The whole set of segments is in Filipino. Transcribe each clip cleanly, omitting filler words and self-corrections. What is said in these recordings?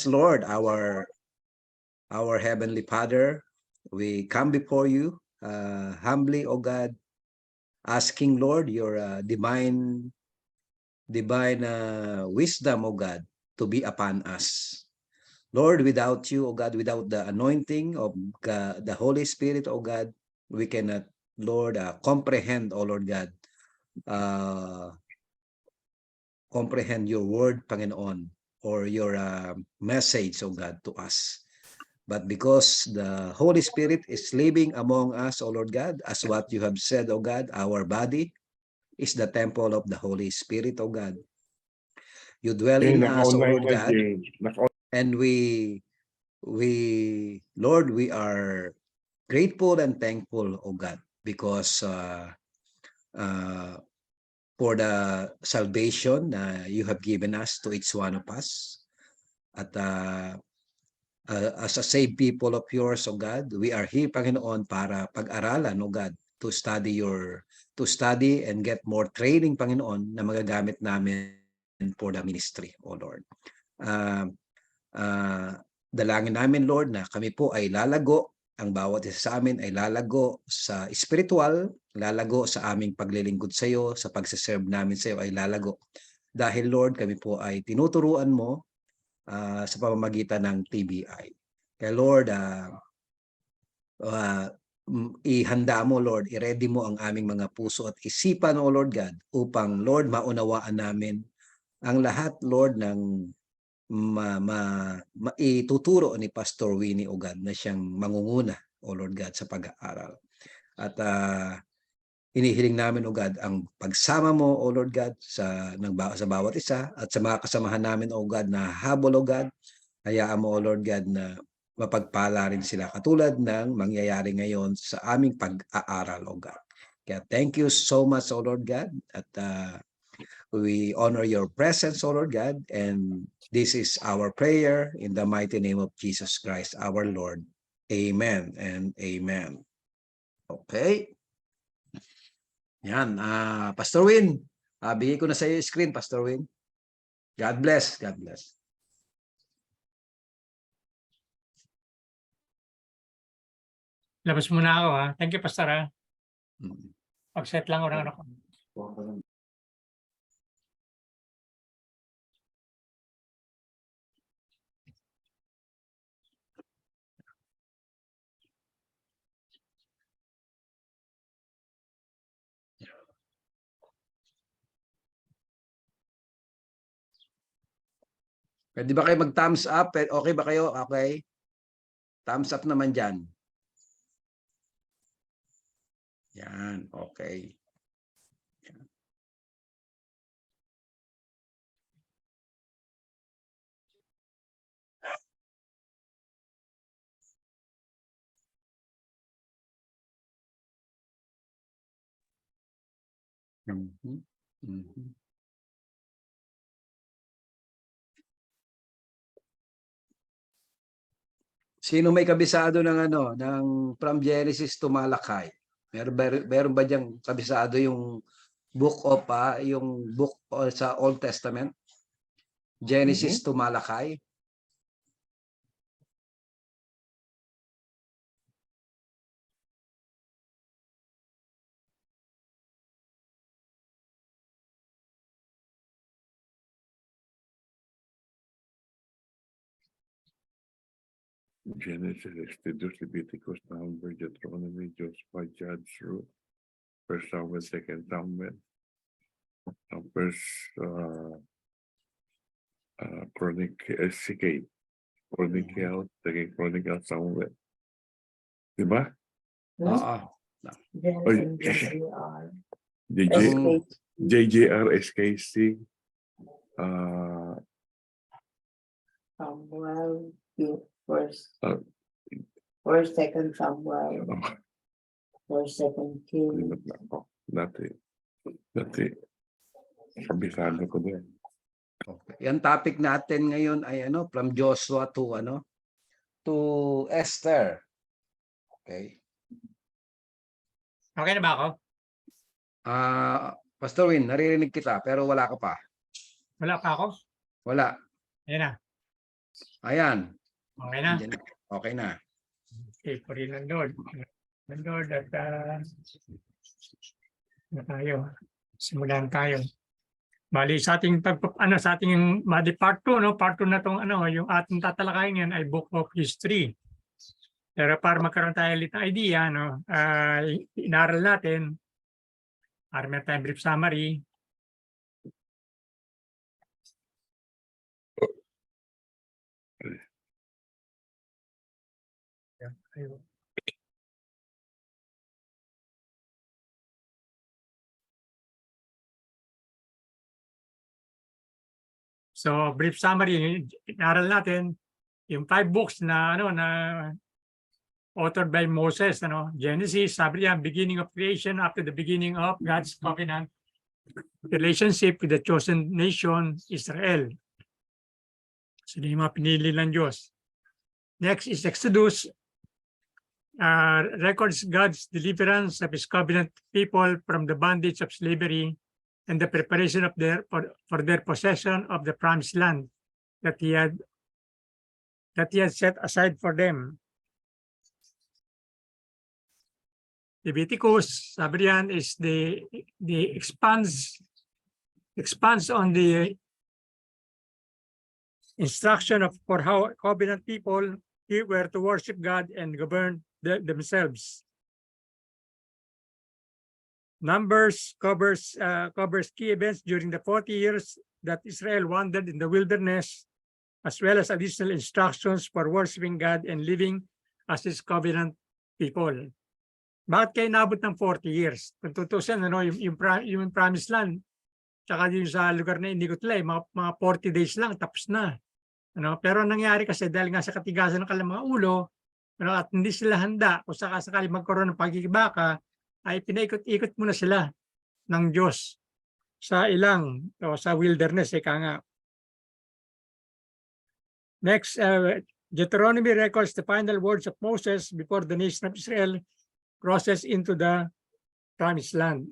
Lord, our Heavenly Father, we come before you humbly, O God, asking, Lord, your divine wisdom, O God, to be upon us. Lord, without you, O God, without the anointing of God, the Holy Spirit, O God, we cannot, Lord, comprehend, O Lord God, comprehend your word, Panginoon, or your message, O God, to us. But because the Holy Spirit is living among us, O Lord God, as what you have said, O God, our body is the temple of the Holy Spirit, O God. You dwell in us, O Lord God, and Lord, we are grateful and thankful, O God, because for the salvation na you have given us to each one of us. At as a saved people of yours, O God, we are here, Panginoon, para pag-aralan, O God, to study and get more training, Panginoon, na magagamit namin for the ministry, O Lord. Dalangin namin, Lord, na kami po ay lalago, ang bawat isa sa amin ay lalago sa spiritual, lalago sa aming paglilingkod sa iyo, sa pagsiserve namin sa iyo ay lalago. Dahil, Lord, kami po ay tinuturuan mo sa pamamagitan ng TBI. Kaya, Lord, ihanda mo, Lord, i-ready mo ang aming mga puso at isipan, O Lord God, upang, Lord, maunawaan namin ang lahat, Lord, ng maituturo ni Pastor Winnie, O God, na siyang mangunguna, O Lord God, sa pag-aaral. At inihiling namin, O God, ang pagsama mo, O Lord God, sa bawat isa at sa mga kasamahan namin, O God, na habol, O God. Hayaan mo, O Lord God, na mapagpala rin sila katulad ng mangyayari ngayon sa aming pag-aaral, O God. Kaya thank you so much, O Lord God, at we honor your presence, O Lord God, and this is our prayer in the mighty name of Jesus Christ, our Lord. Amen and amen. Okay. Yan. Pastor Win, bigay ko na sa iyo yung screen, Pastor Win. God bless. God bless. Labas muna ako, ha. Thank you, Pastor, ha. Pag-set lang orang ako. Pwede ba kayo mag-thumbs up? Okay ba kayo? Okay. Thumbs up naman dyan. Yan. Okay. Yan. Sino may kabisado ng from Genesis to Malachi? Meron ba diyang kabisado yung book sa Old Testament? Genesis to Malachi? Genesis, Exodus, Leviticus, Numbers, Deuteronomy, Joshua, Judges, Ruth, First Samuel, Second Samuel, First Chronicle, Second Chronicle, Samuel. Diba? Oo. JJR, SKC, Samuel, First, Second Samuel, First, Second King. Dati. Kabisado ko din. Okay. Yung topic natin ngayon ay from Joshua to Esther. Okay. Okay na ba ako? Pastor Win, naririnig kita pero wala ka pa. Wala pa ako? Wala. Ayan na. Ayan. Okay na. Andyan na. Okay na. Okay, puri ng Lord. Ng Lord at na tayo. Simulan tayo. Bali sa ating sa ating part 2, no? Part 2 na tong yung ating tatalakayin yan ay Book of History. Pero para magkaroon tayo ulit ng idea, no? Inaral natin para may tayong brief summary. Ayun. So brief summary, inaral natin yung 5 books na na authored by Moses, Genesis, sabi niya, beginning of creation after the beginning of God's covenant relationship with the chosen nation, Israel. So yung mga pinili ng Diyos. Next is Exodus, records God's deliverance of His covenant people from the bondage of slavery and the preparation of for their possession of the promised land that He had set aside for them. Leviticus, sabi riyan, is the expands on the instruction for how covenant people were to worship God and govern themselves. Numbers covers key events during the 40 years that Israel wandered in the wilderness, as well as additional instructions for worshiping God and living as His covenant people. Bakit kayo nabot ng 40 years? Kung tutusin, yung promised land, tsaka yung sa lugar na hindi ko tulay, mga 40 days lang, tapos na. Pero nangyari kasi dahil nga sa katigasan ng kanilang mga ulo, at hindi sila handa kung sakasakali magkaroon ng pagkikibaka, ay pinaikot-ikot muna sila ng Diyos sa sa wilderness, ika nga. Next, Deuteronomy records the final words of Moses before the nation of Israel crosses into the promised land.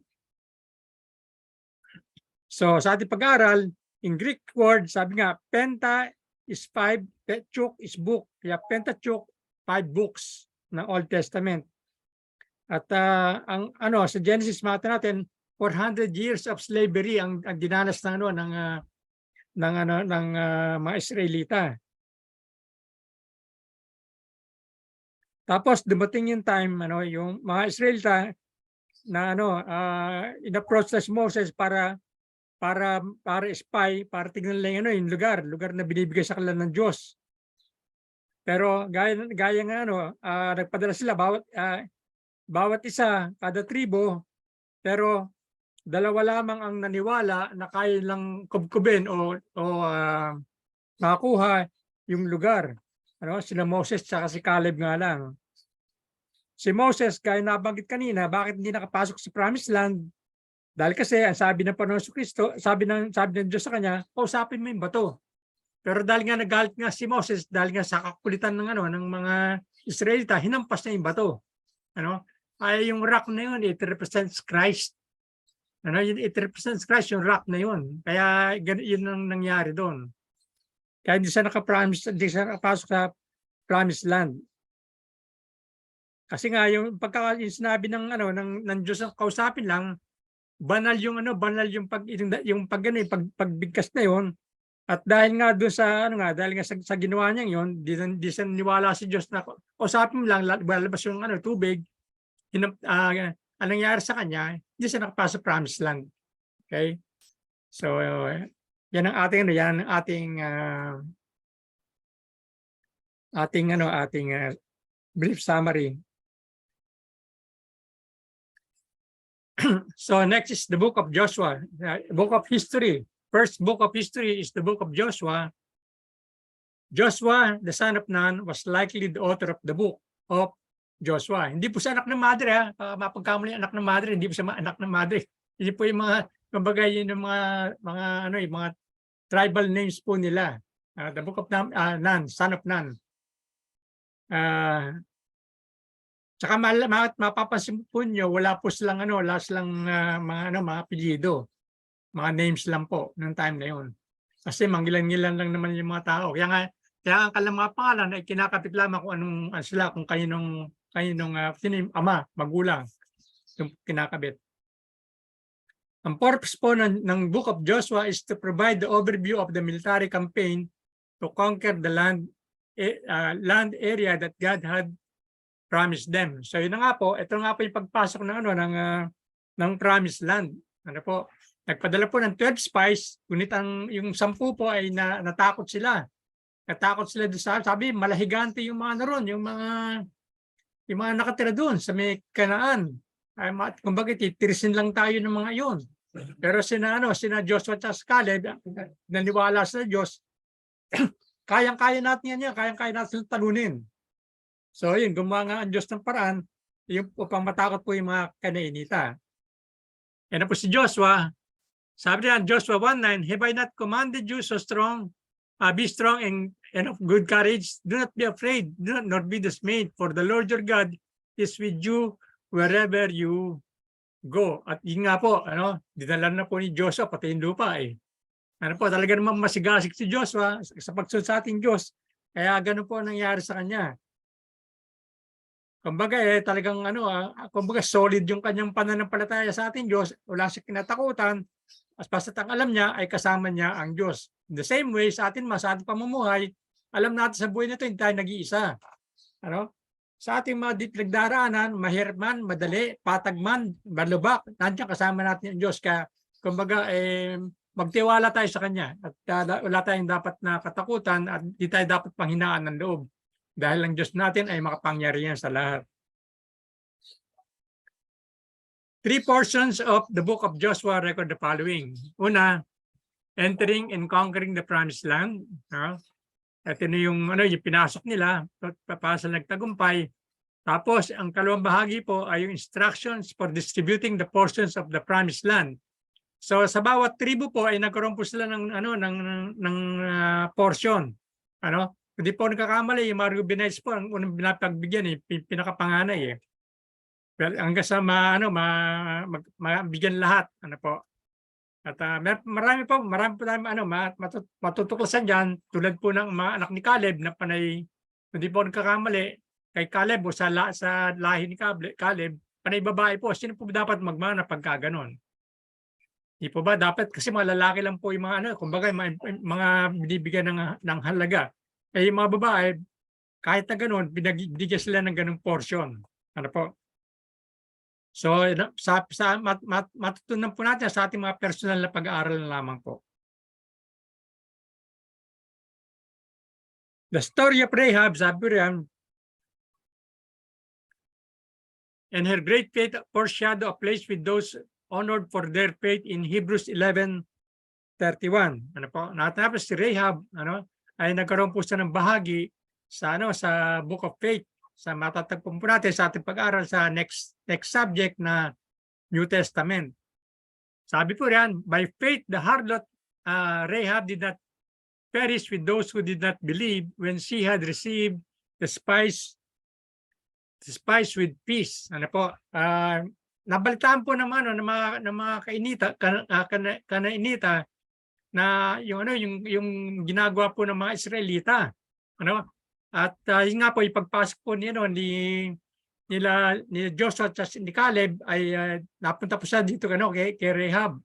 So sa ating pag-aaral, in Greek word, sabi nga, penta is 5, Pentateuch is book. Kaya Pentateuch, 5 books ng Old Testament. At sa Genesis makita natin 400 years of slavery ang dinanas ng mga Israelita. Tapos dumating yung time yung mga Israelita na in-approach na si Moses para spy, para tingnan lang yung lugar na binibigay sa kanila ng Diyos. Pero gaya nga nagpadala sila bawat isa, kada tribo, pero 2 lamang ang naniwala na kaya lang kubkubin o makakuha yung lugar. Sila Moses at si Caleb nga lang. Si Moses, gaya nabanggit kanina, bakit hindi nakapasok sa Promised Land? Dahil kasi ang sabi ng Panginoon Kristo, sabi ng Diyos sa kanya, kausapin mo yung bato. Pero dahil nga nagalit nga si Moses, dahil nga sa kakulitan ng mga Israelita, hinampas na yung bato. Ay yung rock na yun, it represents Christ. It represents Christ, yung rock na yun. Kaya yun ang nangyari doon. Kaya hindi siya nakapasok sa Promised Land. Kasi nga yung sinabi ng Diyos ang kausapin lang, banal yung pagbigkas na yun. At dahil nga doon dahil nga sa ginawa niya yun, di siya niwala si Diyos na kausapin lang, lalabas yung tubig. Ang nangyari sa kanya, hindi siya nakapasok sa Promised Land. Okay? So yan ang ating brief summary. So next is the book of Joshua, book of history. First book of history is the book of Joshua. Joshua, the son of Nun, was likely the author of the book of Joshua. Hindi po siya anak ng madre, mapagkamali anak ng madre, hindi po siya anak ng madre. Hindi po yung mga yung mga tribal names po nila. The book of Nun, son of Nun. Tsaka mapapansin po nyo, wala silang mga apelyido. Mga names lang po ng time na yun. Kasi manggilan-ngilan lang naman yung mga tao. Kaya Kaya ang kanilang mga pangalan ay kinakapit lamang kung anong sila, kung sino yung ama, magulang, yung kinakabit. Ang purpose po ng Book of Joshua is to provide the overview of the military campaign to conquer the land area that God had promised them. So yun na nga po, ito nga po yung pagpasok ng promised land. Ano po? Nagpadala po ng 12 spies, ngunit yung 10 po ay natakot sila. Natakot sila doon sabi, malahigante yung mga naroon, yung mga nakatira doon sa may Kanaan. Kumbaga, titirisin lang tayo ng mga iyon. Pero sina Joshua at Caleb, naniwala sa Diyos, kayang-kaya natin yan, kayang-kaya natin talunin. So yun, gumawa nga ang Diyos ng paraan, yung upang matakot po yung mga Kanaanita. Yan na po si Joshua. Sabi niya, Joshua 1:9, have I not commanded you so strong? Be strong and of good courage. Do not be afraid, do not be dismayed, for the Lord your God is with you wherever you go. At yun nga po, dinala na po ni Joshua pati yung lupa eh. Talaga naman masigasig si Joshua sa pagsunod sa ating Diyos. Kaya ganun po ang nangyari sa kanya. Kumbaga talagang kumbaga solid yung kanyang pananampalataya sa ating Diyos. Wala siyang kinatakutan. Basta ang alam niya ay kasama niya ang Diyos. In the same way, sa ating pamumuhay, alam natin sa buhay na ito, hindi tayo nag-iisa. Sa ating mga pinagdaraanan, mahirap man, madali, patag man, malubak, nandiyan kasama natin ang Diyos. Kaya, kumbaga, magtiwala tayo sa Kanya. At wala tayong dapat na katakutan at di tayo dapat panghinaan ng loob. Dahil ang Diyos natin ay makapangyarihan sa lahat. 3 portions of the book of Joshua record the following. Una, entering and conquering the promised land. Ito na yung pinasok nila, papasa nagtagumpay. Tapos ang kalawang bahagi po ay yung instructions for distributing the portions of the promised land. So sa bawat tribu po ay nagkaroon po sila ng portion. Hindi po nagkakamali, yung mga Reubenites po ang unang pinapagbigyan pinakapanganay eh. Well, hanggang sa mabigyan lahat, At marami po tayong matutuklasan diyan, tulad po ng mga anak ni Caleb na panay, hindi po nagkakamali kay Caleb o sa lahi ni Caleb, panay babae po. Sino po dapat magmana pagka ganon? Hindi po ba dapat, kasi mga lalaki lang po yung kumbaga mga binibigyan ng halaga. Yung mga babae, kahit na ganon, binibigyan sila ng ganong portion. So, matutunan po natin sa ating mga personal na pag-aaral na lamang po. The story of Rahab, sabi riyan, and her great faith foreshadow a place with those honored for their faith in Hebrews 11:31. Natapos si Rahab, ay nagkaroon po siya ng bahagi sa Book of Faith. Sa matatagpon po natin sa ating pag-aaral sa next subject na New Testament. Sabi po riyan, by faith the harlot Rahab did not perish with those who did not believe when she had received the spies with peace. Nabalitaan po naman ng mga Kanaanita na yung ginagawa po ng mga Israelita. At yun nga po, ipagpasok po ni Joshua at ni Caleb ay napunta po siya dito kay Rahab.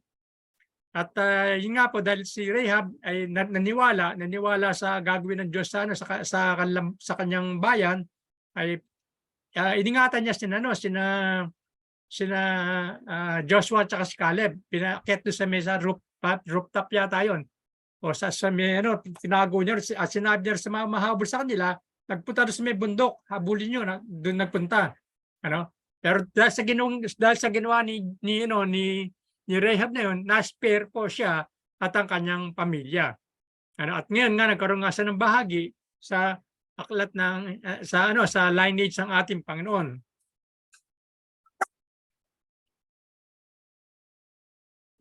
At yun nga po, dahil si Rahab ay naniwala sa gagawin ng Diyos sa kanyang bayan, ay iningatan niya sina Joshua at si Caleb. Pinakit doon sa mesa rooftop yata yun. O sa tinago niya at sinabi niya sa mga mahabol sa kanila, nagpunta doon sa may bundok, habulin niyo, doon nagpunta. Pero dahil sa ginawa ni Rahab na yun, na-spare po siya at ang kanyang pamilya. At ngayon nga nagkaroon nga siya ng bahagi sa aklat ng sa lineage ng ating Panginoon.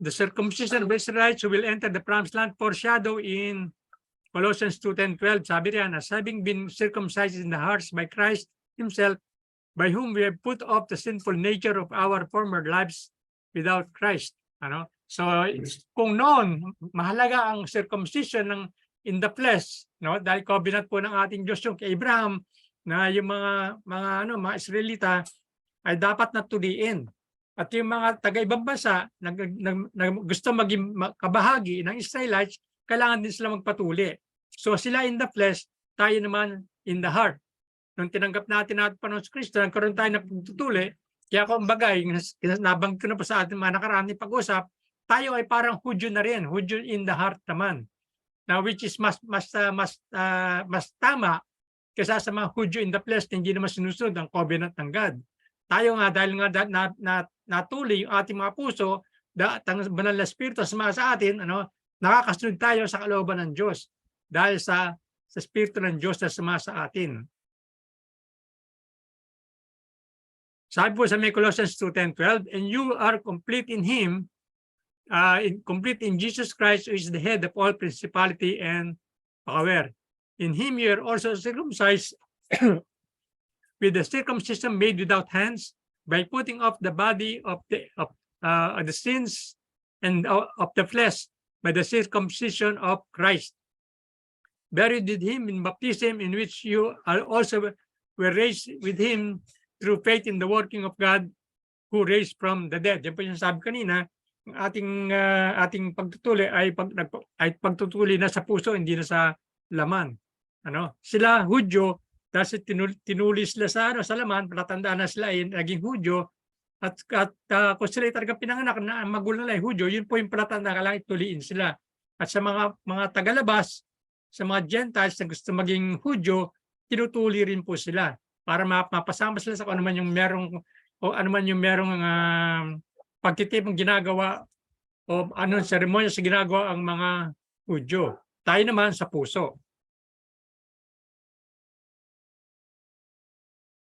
The circumcision of Israelites who will enter the promised land foreshadow in Colossians 2:10-12. Sabi riyan, as having been circumcised in the hearts by Christ Himself, by whom we have put off the sinful nature of our former lives without Christ. So kung noon mahalaga ang circumcision in the flesh, no? Dahil covenant po ng ating Diyos yung kay Abraham na yung mga Israelita ay dapat na tuliin. At yung mga taga-ibang bansa na gusto maging kabahagi ng Israelites, kailangan din sila magpatuli. So sila in the flesh, tayo naman in the heart. Nung tinanggap natin at Panginoon Kristo, nagkaroon tayo ng pagtutuli, kaya kumbaga, nabanggit ko na po sa ating mga nakaraan ng pag-usap, tayo ay parang Hudyo na rin, Hudyo in the heart naman. Now, which is mas tama kaysa sa mga Hudyo in the flesh na hindi naman sinusunod ang covenant ng God. Tayo nga, dahil nga natuli yung ating mga puso, ang banal na Espiritu sa atin, nakakasunod tayo sa kalooban ng Diyos dahil sa Espiritu ng Diyos na sa atin. Sabi po sa may Colossians 2:10-12, and you are complete in Him, complete in Jesus Christ, who is the head of all principality and power. In Him you are also circumcised with the circumcision made without hands, by putting off the body of the sins and of the flesh by the circumcision of Christ. Buried with Him in baptism, in which you are also were raised with Him through faith in the working of God who raised from the dead. Yan po yung sabi kanina, ating pagtutuli ay pagtutuli na sa puso, hindi na sa laman. Sila Hudyo, dahil tinuli sila sa laman, palatandaan na sila ay naging Hudyo, at kung sila ay talagang pinanganak na magulang nila ay Hudyo, yun po yung palatandaan, kailangan ituliin sila. At sa mga tagalabas, sa mga Gentiles na gusto maging Hudyo, tinutuli rin po sila para mapasama sila sa kung ano man yung merong pagtitipong ginagawa o anong seremonya sa ginagawa ang mga Hudyo. Tayo naman sa puso.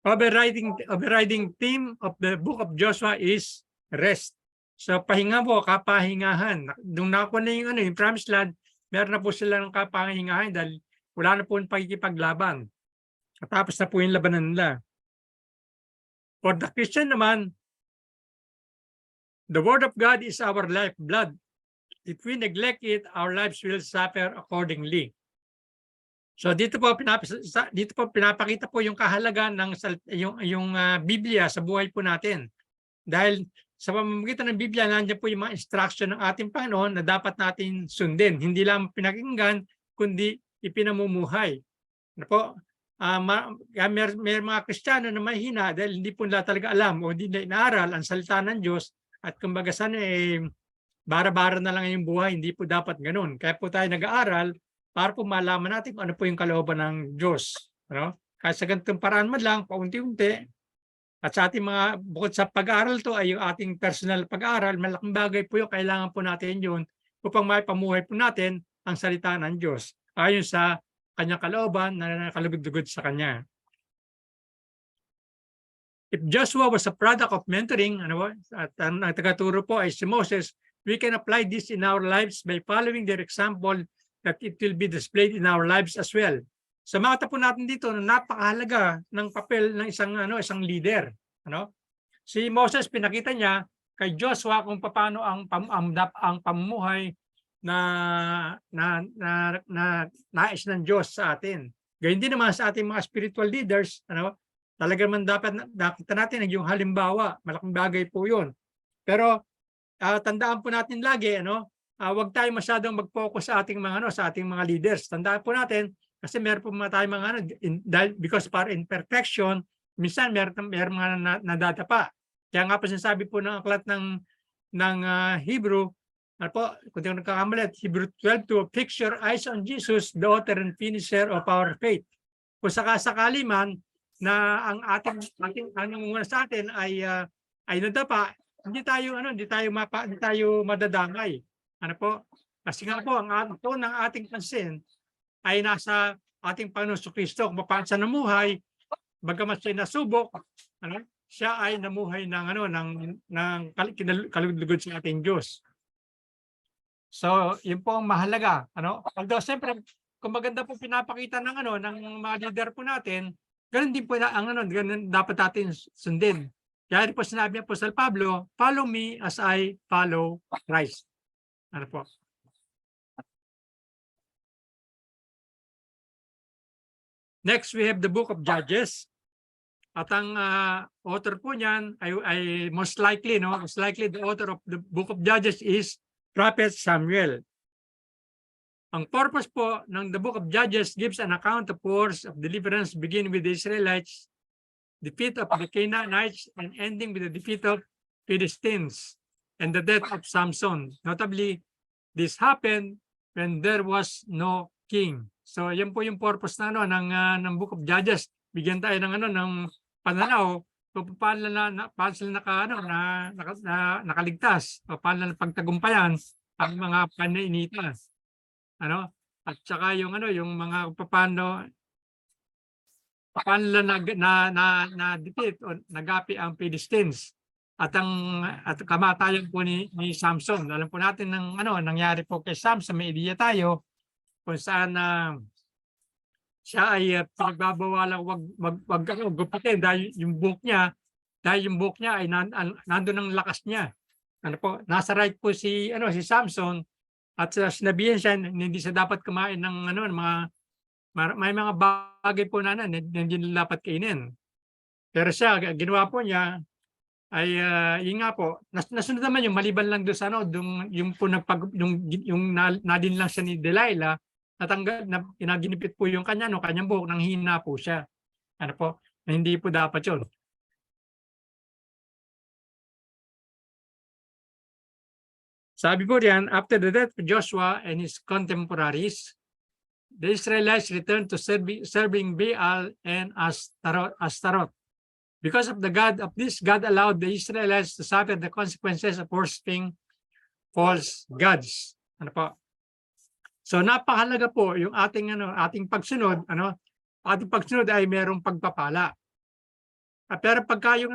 Overriding theme of the book of Joshua is rest. So pahinga po, kapahingahan. Nung nakuha na yung promised land, meron na po sila ng kapahingahan dahil wala na po yung pagkikipaglaban. Tapos na po yung labanan nila. For the Christian naman, the Word of God is our lifeblood. If we neglect it, our lives will suffer accordingly. So dito po pinapakita po yung kahalagaan ng yung Biblia sa buhay po natin. Dahil sa pamamagitan ng Biblia, nandiyan po yung mga instruction ng ating Panginoon na dapat natin sundin. Hindi lang pinakinggan, kundi ipinamumuhay. May mga Kristiyano na mahina dahil hindi po nila talaga alam o hindi na inaaral ang salita ng Diyos at kumbaga sana bara-bara na lang yung buhay, hindi po dapat ganun. Kaya po tayo nag-aaral para po malaman natin kung ano po yung kalooban ng Diyos. Kaya sa ganitong paraan man lang, paunti-unti, at sa ating mga, bukod sa pag-aaral to ay yung ating personal pag-aaral, malaking bagay po yung kailangan po natin yun upang maipamuhay po natin ang salita ng Diyos ayon sa kanyang kalooban na nakalugod-lugod sa kanya. If Joshua was a product of mentoring, at ang tagaturo po ay si Moses, we can apply this in our lives by following their example that it will be displayed in our lives as well. Sa makita po natin dito na napakahalaga ng papel ng isang leader. Si Moses, pinakita niya kay Joshua kung paano ang pamumuhay na nais ng Diyos sa atin. Gayun din naman sa ating mga spiritual leaders, talaga man dapat nakita natin yung halimbawa, malaking bagay po yun. Pero tandaan po natin lagi, huwag tayo masyadong mag-focus sa ating mga leaders. Tandaan po natin, kasi meron po tayong mga because para imperfection, minsan meron mga nadadapa. Kaya nga po sinasabi po ng aklat ng Hebrew, kung di ko nagkakamali, Hebrew 12:2, fix your eyes on Jesus, the author and finisher of our faith. Kung sakasakali man na ang ating sa atin ay nadapa, hindi tayo madadamay. Kasi nga po ang ito ng ating pansin ay nasa ating Panginoon Kristo kung paano siya namuhay, bagamat siya nasubok, siya ay namuhay ng kalugod sa ating Diyos. So, yun po ang mahalaga, Although siyempre, kung maganda po pinapakita ng mga leader po natin, ganun din po ganun dapat natin sundin. Kaya po sinabi niya po sa Pablo, follow me as I follow Christ. Po? Next, we have the book of Judges. At ang author po niyan ay most likely the author of the book of Judges is Prophet Samuel. Ang purpose po ng the book of Judges gives an account of wars of deliverance beginning with the Israelites, defeat of the Canaanites, and ending with the defeat of Philistines and the death of Samson. Notably, this happened when there was no king. So yan po yung purpose ng book of Judges. Bigyan tayo ng pananaw kung paano sila nakaligtas, paano pagtagumpayan ang mga panainita. At saka yung mga paano na defeat o nagapi ang Philistines at kamatayan po ni Samson. Alam po natin nangyari po kay Samson, may ideya tayo kung saan siya ay pinagbabawalang wag gupitin dahil yung buhok niya ay nandoon ang lakas niya. Nasa right po si Samson at sinabihan siya hindi siya dapat kumain ng may mga bagay po na hindi nila dapat kainin. Pero siya ginawa po niya ay yun nga po nasunod naman yung maliban lang doon sa yung nadin lang siya ni Delilah ginipit po yung kanyang buhok nang hina po siya. Na hindi po dapat yun. Sabi po riyan, after the death of Joshua and his contemporaries, the Israelites returned to serving Baal and Astaroth. Because of the God of this, God allowed the Israelites to suffer the consequences of worshiping false gods. So napakahalaga po yung ating pagsunod, ating pagsunod ay merong pagpapala. Pero pagka yung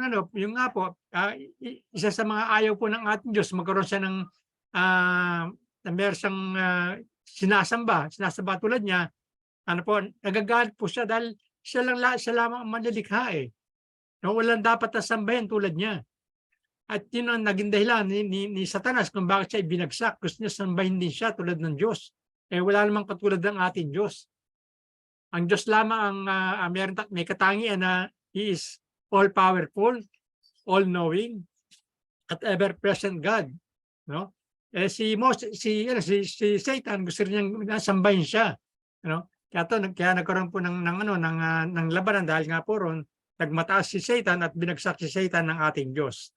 nga po, isa sa mga ayaw po ng ating Diyos, magkaroon siya ng meron siyang sinasamba tulad niya, nagagalit po siya dahil siya lamang ang manlilikha eh. Walang dapat na sambahin tulad niya. At yun ang naging dahilan ni Satanas kung bakit siya ibinagsak. Gusto niya sambahin din siya tulad ng Diyos. Wala namang katulad ng ating Diyos. Ang Diyos lamang ang may katangian na He is all-powerful, all-knowing, at ever-present God. Si Satan gusto rin niyang sambahin siya. Kaya nagkaroon po ng labanan dahil nga po ron, nagmataas si Satan at binagsak si Satan ng ating Diyos.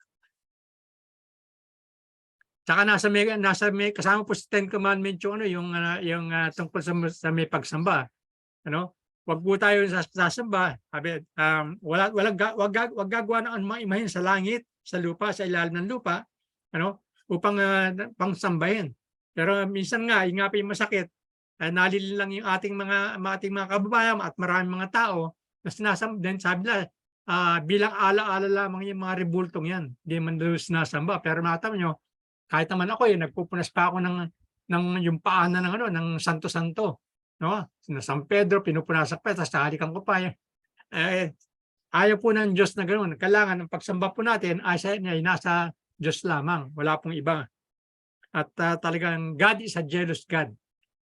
Saka nasa may kasama po sa Ten Commandments yung tungkol sa may pagsamba. Wag po tayo sasamba. Wag gagawa ng mga imahen sa langit, sa lupa, sa ilalim ng lupa, upang pangsambahin. Pero minsan nga, yung masakit, nalilin lang yung ating mga kababayan at maraming mga tao na sinasamba. Sabi nila, bilang ala-ala lamang yung mga rebultong yan. Hindi man doon sinasamba. Pero matama nyo, kahit naman ako nagpupunas pa ako ng yung paanan ng santo-santo. Na San Pedro, pinupunasak pa, tapos halikan ko pa. Ayaw po ng Diyos na ganoon. Kailangan ang pagsamba po natin ay nasa Diyos lamang. Wala pong iba. At talagang God is a jealous God.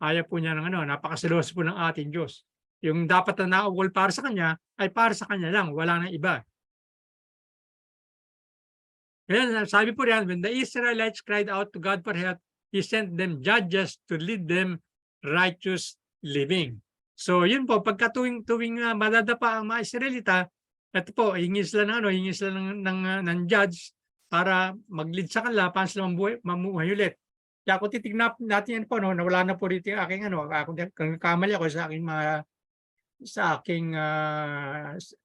Ayaw po niya napakaseloso po ng ating Diyos. Yung dapat na naawol para sa Kanya, ay para sa Kanya lang. Wala nang iba. Kaya sabi po riyan, when the Israelites cried out to God for help, He sent them judges to lead them righteous living. So yun po, pagka tuwing madadapa ang mga Israelita, ito po, hingi sila ng judge para mag-lead sa kanila para sila mamuhay ulit. Kaya kung titignan natin yan po, nawala na po rito yung aking kung kamali ako sa aking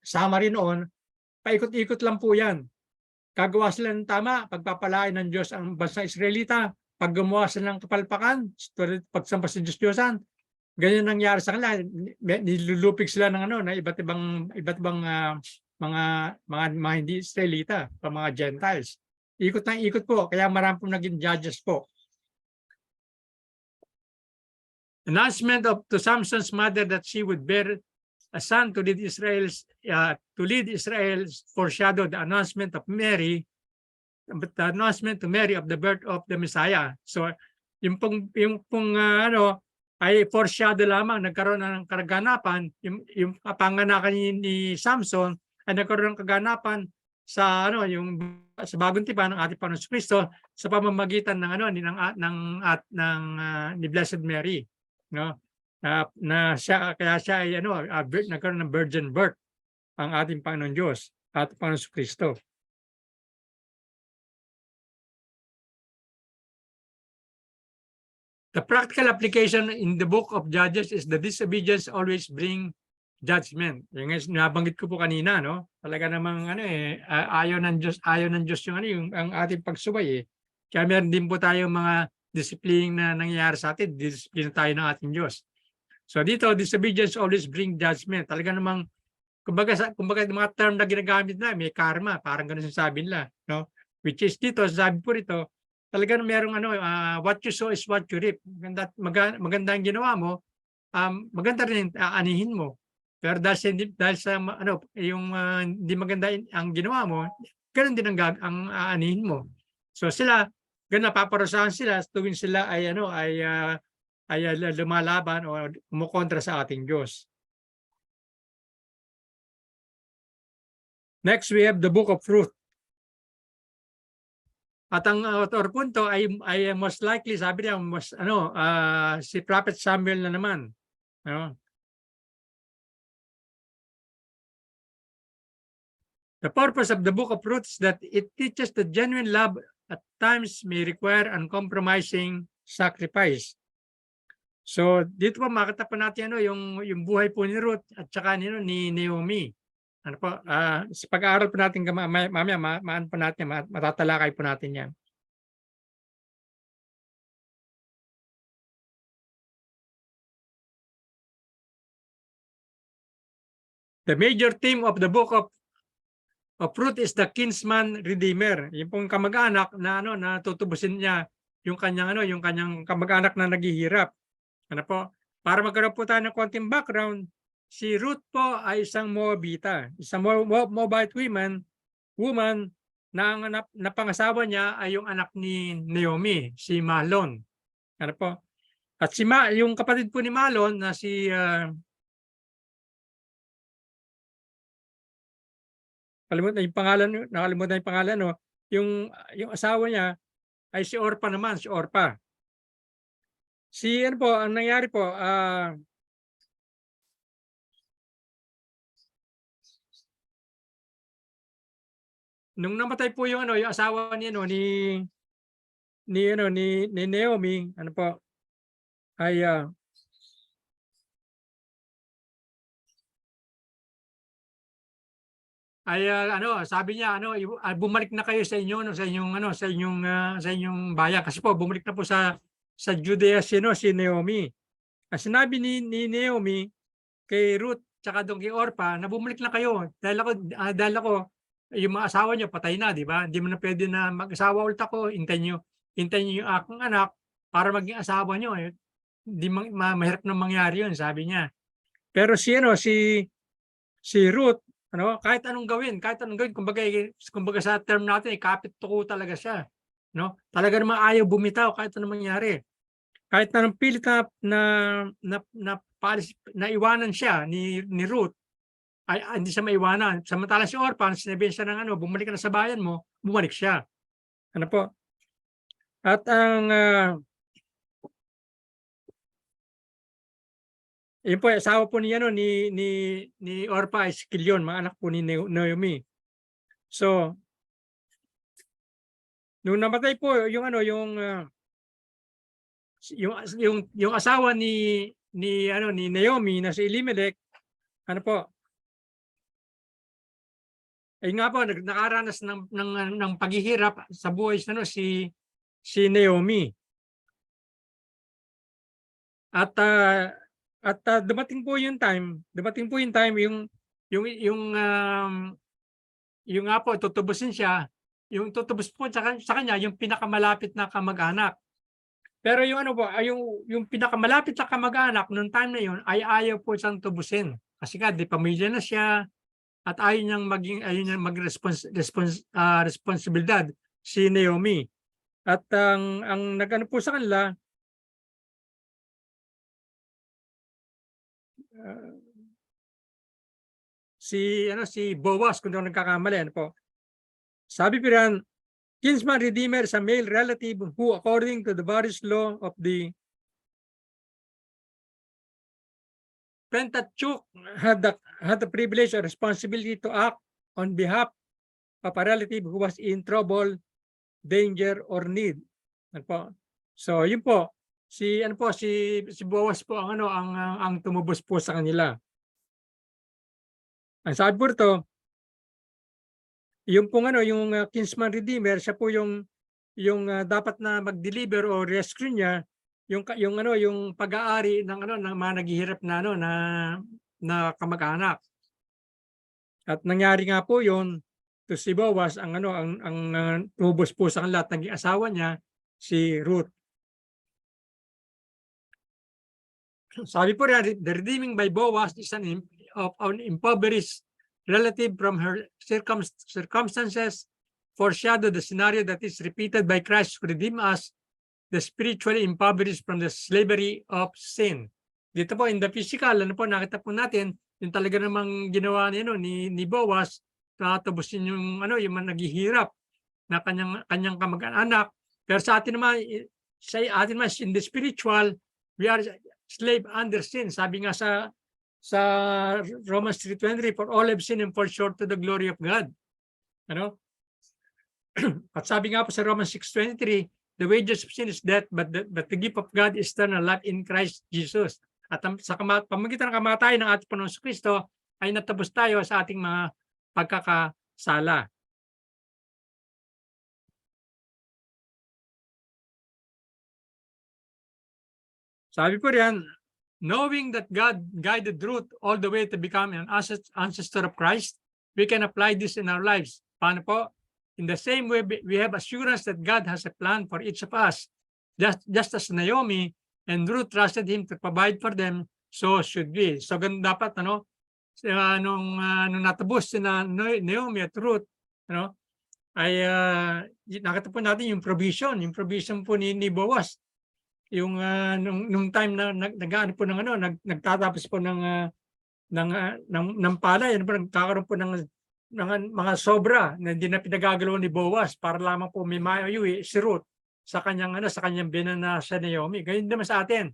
summary noon, paikot-ikot lang po yan. Gagawa sila ng tama, pagpapalain ng Diyos ang bansa Israelita, pag gumawa sila ng kapalpakan, pagsamba sa Diyos-Diyosan, ganyan nangyari sa kanila, nilulupig sila ng iba't ibang mga hindi Israelita, mga Gentiles. Ikot ng ikot po, kaya marami pong naging judges po. Announcement to Samson's mother that she would bear a son to lead Israel foreshadowed the announcement of Mary, but the announcement to Mary of the birth of the Messiah. So yung pong ay foreshadow lamang, nagkaroon ng kaganapan, yung panganakan ni Samson ay nagkaroon ng kaganapan sa ano yung sa bagong tipan ng ating Panginoon Kristo sa pamamagitan ng ano ni Blessed Mary, no? Na siya kaya siya ay ano nagkaroon ng virgin birth ang ating Panginoon Diyos at Panginoon Kristo. The practical application in the book of Judges is the disobedience always bring judgment. Yung nabanggit ko po kanina, no? Talaga namang ano ayaw ng Diyos yung ano yung ang ating pagsubay eh. Kaya meron din po tayong mga discipline na nangyayari sa atin, disiplina tayo ng ating Diyos. So dito, disobedience always bring judgment. Talaga namang kumbaga yung mga term na ginagamit na may karma, parang ganoon sabi nila, no? Which is dito, sabi po rito, talagang merong ano, what you sow is what you reap. Maganda ang ginawa mo, maganda rin aanihin mo. Pero dahil sa ano, yung hindi maganda ang ginawa mo, ganoon din ang aanihin mo. So sila, ganun napaparusahan sila tuwing sila ay ano ay lumalaban o kumukontra sa ating Diyos. Next, we have the Book of Ruth. At ang author punto ay most likely, sabi niya, si Prophet Samuel na naman. No? The purpose of the book of Ruth is that it teaches that genuine love at times may require uncompromising sacrifice. So dito po makita po natin yung buhay po ni Ruth at saka ni Naomi. Ano po, sa pag-aaral po natin mamaya matatalakay po natin yan. The major theme of the book of Ruth is the kinsman redeemer. Yung pong kamag-anak na na tutubusin niya yung kanyang kamag-anak na naghihirap. Ano po? Para magkaroon po tayo ng konting background, si Ruth po ay isang Moabita, isang Moabite woman na ang napangasawa niya ay yung anak ni Naomi, si Mahlon. Ano po? At yung kapatid po ni Mahlon na si nakalimutan yung pangalan, no? Yung asawa niya ay si Orpa naman, si Orpa. Ano po, ang nangyari po, nung namatay po yung asawa niya ni Naomi, ano po, ay sabi niya bumalik na kayo sa inyong bayan kasi po bumalik na po sa Judea si Naomi. Sinabi ni Naomi kay Ruth tsaka doon kay Orpa na bumalik na kayo dahil ako yung mga asawa niyo patay na, di ba? Hindi mo na pwede na mag-asawa ulit ako. Hintayin niyo yung aking anak para maging asawa niyo. Hindi mahirap na mangyari yun, sabi niya. Pero si Ruth, kahit anong gawin, kumbaga sa term natin, kapit tuko talaga siya. No? Talaga namang ayaw bumitaw kahit anong mangyari. Kahit na nang pilit na iwanan siya ni Ruth, ay hindi siya maiwanan. Samantala si Orpa, sinabihan siya ng bumalik ka na sa bayan mo, bumalik siya. Ano po? At ang yun po, asawa po ni Orpa ay si Kilion, mga anak po ni Naomi. So, nung namatay po yung asawa ni Naomi na si Elimelech, ano po? Ay nga po, nakaranas ng paghihirap sa buhay si Naomi. At dumating po yung time yung nga po tutubusin siya, yung tutubos po sa kanya yung pinakamalapit na kamag-anak. Pero yung pinakamalapit na kamag-anak noong time na yun ay ayaw po siyang tubusin. Kasi di pamilya na siya at ayaw niyang responsibilidad si Naomi. At ang nagano po sa kanila, si Boaz, kung di ako nagkakamali, ano po. Sabi po yan, kinsman redeemer is a male relative who according to the various law of the Pentateuch had the privilege or responsibility to act on behalf of a relative who was in trouble, danger, or need. Ano po? So, yun po. Si Boaz po ang tumubos po sa kanila. Ang sabi po rito, yung pong yung kinsman redeemer, siya po yung dapat na mag-deliver o rescue niya yung pag-aari ng mga naghihirap na kamag-anak. At nangyari nga po yun to si Boaz ang tumubos po sa kanila at naging asawa niya si Ruth. Sabi po rin, the redeeming by Boaz is an impoverished relative from her circumstances foreshadow the scenario that is repeated by Christ who redeemed us, the spiritually impoverished from the slavery of sin. Dito po in the physical, nakita po natin yung talaga namang ginawa ni Boaz na tubusin yung mga naghihirap na kanyang kamag-anak. Pero sa atin naman in the spiritual, we are slave under sin. Sabi nga sa Romans 3:23, for all have sinned and fall short to the glory of God. At sabi nga po sa Romans 6:23, the wages of sin is death, but the gift of God is eternal life in Christ Jesus. At sa pamamagitan ng kamatayan ng ating Panginoong Kristo ay natapos tayo sa ating mga pagkakasala. Sabi po riyan, knowing that God guided Ruth all the way to become an ancestor of Christ, we can apply this in our lives. Paano po? In the same way, we have assurance that God has a plan for each of us. Just as Naomi and Ruth trusted Him to provide for them, so should we. So ganun dapat, nung natubos si Naomi at Ruth, ay nakita po natin yung provision po ni Boaz. Yung nung time na nag-ano po nagtatapos po ng palay, nagkakaroon po ng mga sobra na hindi na pinagagalaw ni Boaz para lamang po may maiuwi si Ruth sa kanyang biyanan sa Naomi. Ganyan naman sa atin.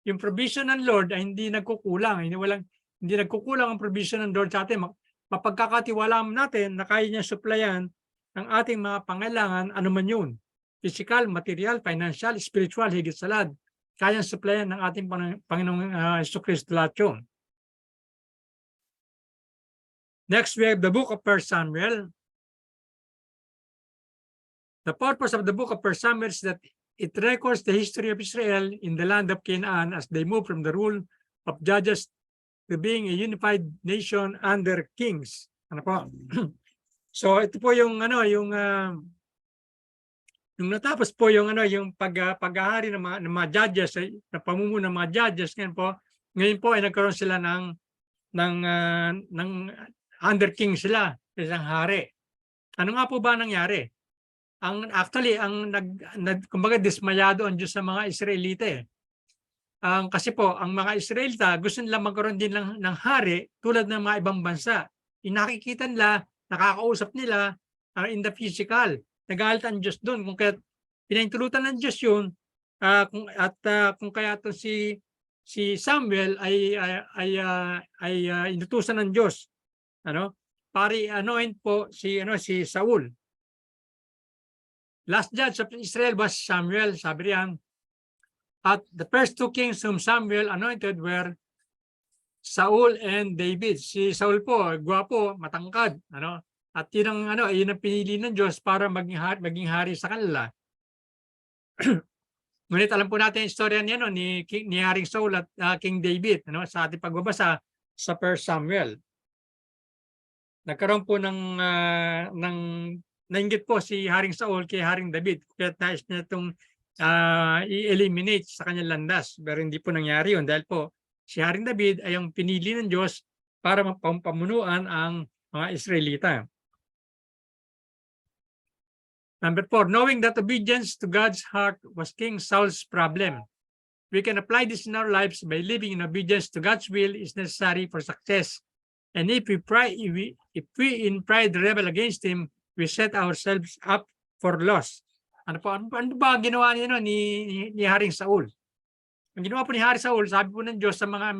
Yung provision ng Lord ay hindi nagkukulang. Hindi nagkukulang ang provision ng Lord sa atin. Mapagkakatiwalaan natin na kaya niya supplyan ang ating mga pangailangan, anuman yun. Physical, material, financial, spiritual, higit sa lahat. Kayang supplyan ng ating Panginoong Jesucristo lahat yun. Next, we have the book of 1 Samuel. The purpose of the book of 1 Samuel is that it records the history of Israel in the land of Canaan as they move from the rule of judges to being a unified nation under kings. Ano po? So ito po yung nung natapos po yung paghahari ng mga judges, na pamumuno ng mga judges, ngayon po ay nagkaroon sila ng under king sila, isang hari. Ano nga po ba nangyari? Kumbaga dismayado ang Diyos sa mga Israelita. Kasi po, ang mga Israelita gusto nila magkaroon din ng hari tulad ng mga ibang bansa. Nakikita nila, nakakausap nila in the physical. Nagalit ang Diyos doon. Kung kaya pinaintulutan ng Diyos yun, kung kaya ito si Samuel ay inutusan ng Diyos. Para anoint po si Saul. Last judge of Israel was Samuel, sabi riyan. At the first two kings whom Samuel anointed were Saul and David. Si Saul po, gwapo, matangkad, At yun ang pinili ng Diyos para maging hari sa kanila. Ngunit alam po natin yung istorya ni Haring Saul at King David, sa ating pagbabasa sa 1 Samuel. Nagkaroon po nainggit po si Haring Saul kay Haring David. Kaya nais niya itong i-eliminate sa kanyang landas. Pero hindi po nangyari yun dahil po si Haring David ay ang pinili ng Diyos para pamunuan ang mga Israelita. Number 4, knowing that obedience to God's heart was King Saul's problem. We can apply this in our lives by living in obedience to God's will is necessary for success And if we in pride rebel against him, we set ourselves up for loss. Ano ba ang ginawa niya ni Haring Saul? Ang ginawa po ni Haring Saul, sabi po ng Diyos sa mga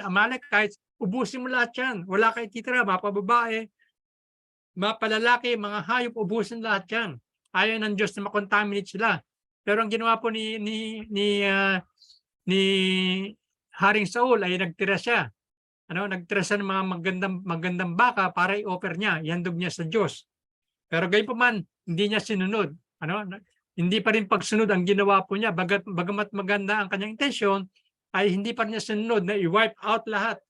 Amalekites, ubusin mo lahat yan. Wala kayo titira, mapababae, mapalalaki, mga hayop, ubusin lahat yan. Ayaw ng Diyos na makontaminate sila. Pero ang ginawa po ni Haring Saul ay nagtira siya. Nagtira siya ng mga magandang baka para i-offer niya, ihandog niya sa Diyos. Pero gayon pa man, hindi niya sinunod. Hindi pa rin pagsunod ang ginawa po niya. Bagamat maganda ang kanyang intensyon, ay hindi pa rin niya sinunod na i-wipe out lahat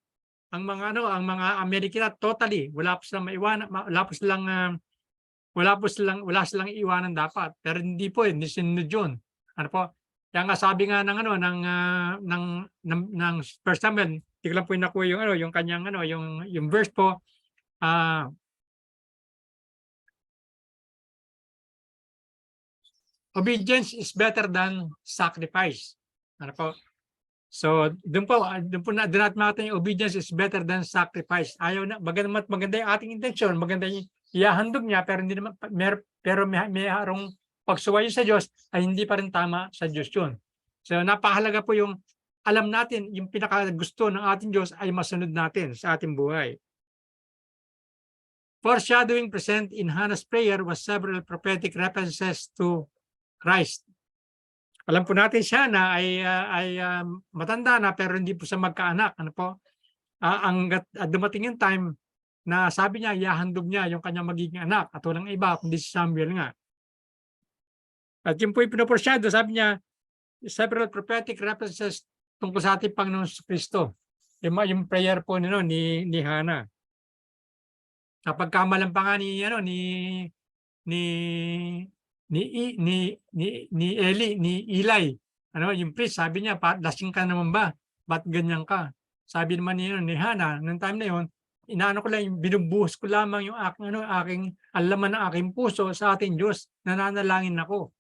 ang mga Amerikana totally. Wala po silang maiwanan, wala silang iiwanan dapat. Pero hindi po, hindi sinunod yun. Kaya nga sabi nga ng First Samuel, hindi ko lang po nakuha yung kanyang yung verse po, obedience is better than sacrifice. So, doon po natin makita yung obedience is better than sacrifice. Ayaw na, bagamat maganda yung ating intensyon, maganda yung ihahandog niya, pero hindi naman, may harong pagsuwayo sa Diyos ay hindi pa rin tama sa Diyos yun. So, napakahalaga po yung alam natin, yung pinakagusto ng ating Diyos ay masunod natin sa ating buhay. Foreshadowing present in Hannah's prayer was several prophetic references to Christ. Alam po natin siya na ay matanda na pero hindi po siya magkaanak. Dumating yung time na sabi niya, ihahandog niya yung kanyang magiging anak at walang iba kundi si Samuel nga. At yun po yung pinoporsyado, sabi niya, several prophetic references tungkol sa ating Panginoon Kristo. Yung prayer po ni Hannah. Napagkamalan pa nga ni Eli, yung priest, sabi niya, lasing ka naman ba? Ba't ganyan ka? Sabi naman ni Hannah, noong time na yun, binubuhos ko lamang yung aking alaman ng aking puso sa ating Diyos, nananalangin ako.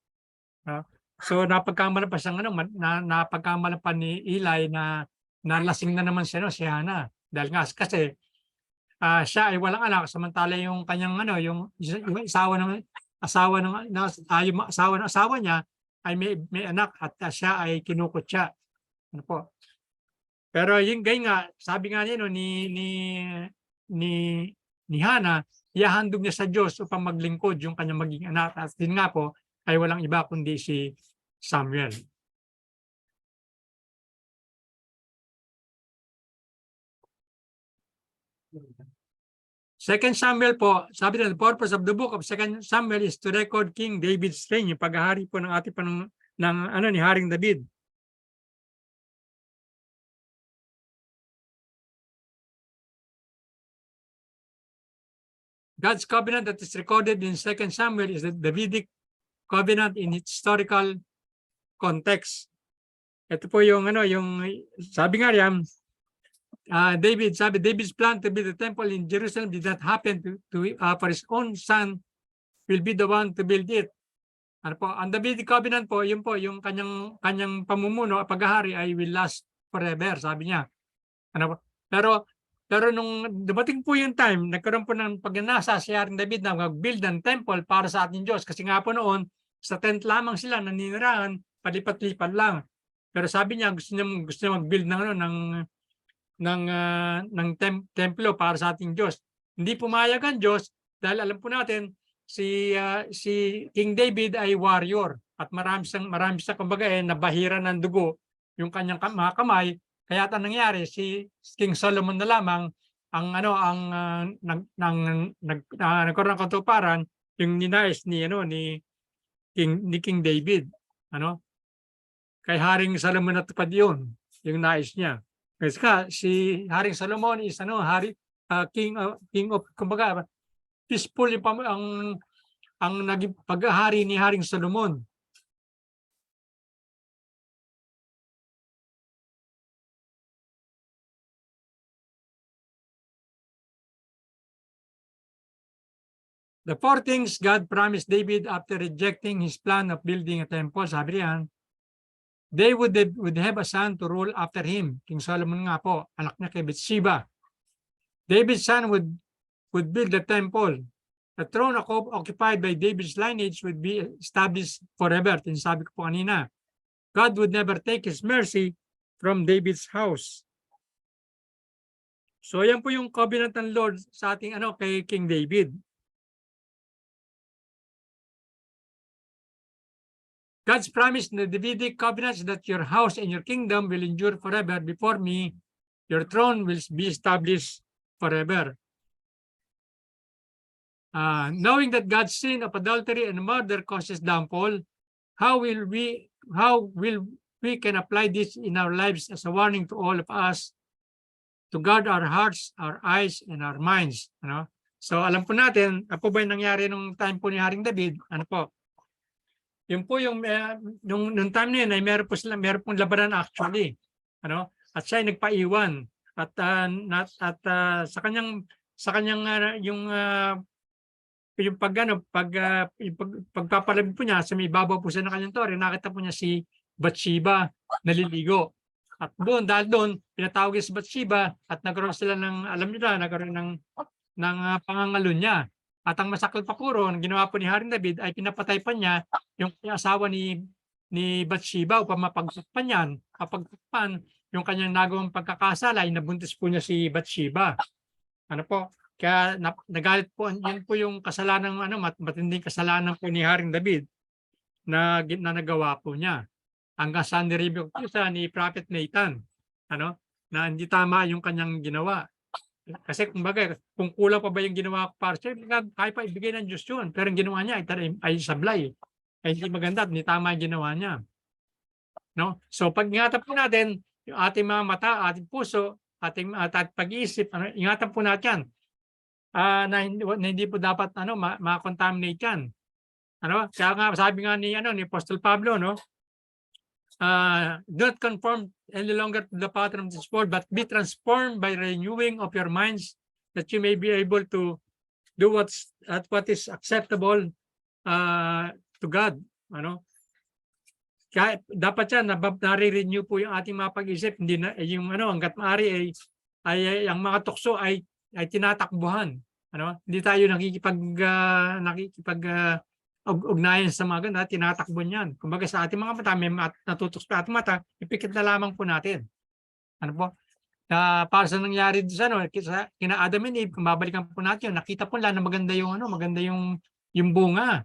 So napagkamalan pa siyang napagkamalan pa ni Eli na lasing na naman siya si Hannah. Dahil nga kasi siya ay walang anak, samantala yung kanyang yung asawa niya ay may anak at siya ay kinukutya. Pero yung gay nga, sabi nga niya ni Hannah, ihahandog niya sa Diyos upang maglingkod yung kanyang maging anak. At din nga po ay walang iba kundi si Samuel. Second Samuel po, sabi na, the purpose of the book of Second Samuel is to record King David's reign, yung paghahari po ng ating ni Haring David. God's covenant that is recorded in Second Samuel is the Davidic covenant in its historical context. Ito po yung sabi nga riyan, David's plan to build the temple in Jerusalem did not happen for his own son will be the one to build it. Ang Davidic covenant po, yun po, yung kanyang pamumuno, paghahari ay will last forever, sabi niya. Pero nung dumating po yung time, nagkaroon po ng pagnanasa si Haring David na mag-build ng temple para sa ating Diyos. Kasi nga po noon, sa tent lamang sila naninirahan, palipat-lipat lang. Pero sabi niya, gusto niya mag-build ng templo para sa ating Diyos. Hindi pumayag ang Diyos dahil alam po natin si King David ay warrior at marami siyang kumbaga nabahira ng dugo yung kanyang mga kamay. Kaya ito nangyari, si King Solomon na lamang nagkaroon ng katuparan yung ninais ni King David. Kay Haring Solomon natupad yun, yung nais niya. Kasi si Haring Solomon is king of kumbaga peaceful ang naging paghahari ni Haring Solomon. The four things God promised David after rejecting his plan of building a temple, sabi riyan, they would have a son to rule after him. King Solomon nga po, anak niya kay Bathsheba. David's son would build the temple. The throne occupied by David's lineage would be established forever. Sabi ko po kanina, God would never take His mercy from David's house. So yan po yung covenant ng Lord sa ating kay King David. God's promise in the Davidic covenants that your house and your kingdom will endure forever before me. Your throne will be established forever. Knowing that God's sin of adultery and murder causes downfall, how will we can apply this in our lives as a warning to all of us to guard our hearts, our eyes, and our minds. So alam po natin, ano po ba yung nangyari nung time po ni Haring David? Ano po? Yun po yung nung time na yun ay meron pong labanan actually. At siya ay nagpaiwan at sa kanyang pagpapalabig po niya sa may ibabaw po siya ng kanyang tore, nakita po niya si Bathsheba naliligo. At dahil doon, pinatawag si Bathsheba at nagkaroon sila ng, alam niyo na, nagkaroon ng pangangalo niya. At ang masakal pa po ron, ginawa po ni Haring David ay pinapatay pa niya yung asawa ni Bathsheba upang mapagtakpan yan. Kapagtakpan, yung kanyang nagawang pagkakasala ay nabuntis po niya si Bathsheba. Ano po? Kaya nagalit po, yun po yung kasalanan, matinding kasalanan po ni Haring David na nagawa po niya. Hanggang sa nireview po siya ni Prophet Nathan, na hindi tama yung kanyang ginawa. Kasi kumbaga, kung kulang pa ba yung ginawa ko para siya, kaya pa ibigay ng Diyos yun. Pero yung ginawa niya ay sablay. Ay hindi maganda at hindi tama yung ginawa niya. So pag-ingatan po natin yung ating mga mata, ating puso, ating pag-iisip, ingatan po natin na hindi po dapat ma-contaminate yan. Kaya nga sabi nga ni Apostle Pablo, don't conform any longer to the pattern of this world, but be transformed by renewing of your minds, that you may be able to do what is acceptable to God. Kaya dapat yan, nare-renew po yung ating mga pag-isip, hindi na yung hangga't maaari ay ang mga tukso ay tinatakbuhan. Hindi tayo ugnayan sa mga ganda, tinatakbo niyan. Kumbaga sa ating mga mata, may natutukso sa ating mata, ipikit na lamang po natin. Para sa nangyari sa kina Adam and Eve, kung babalikan po natin, nakita po lang na maganda yung bunga.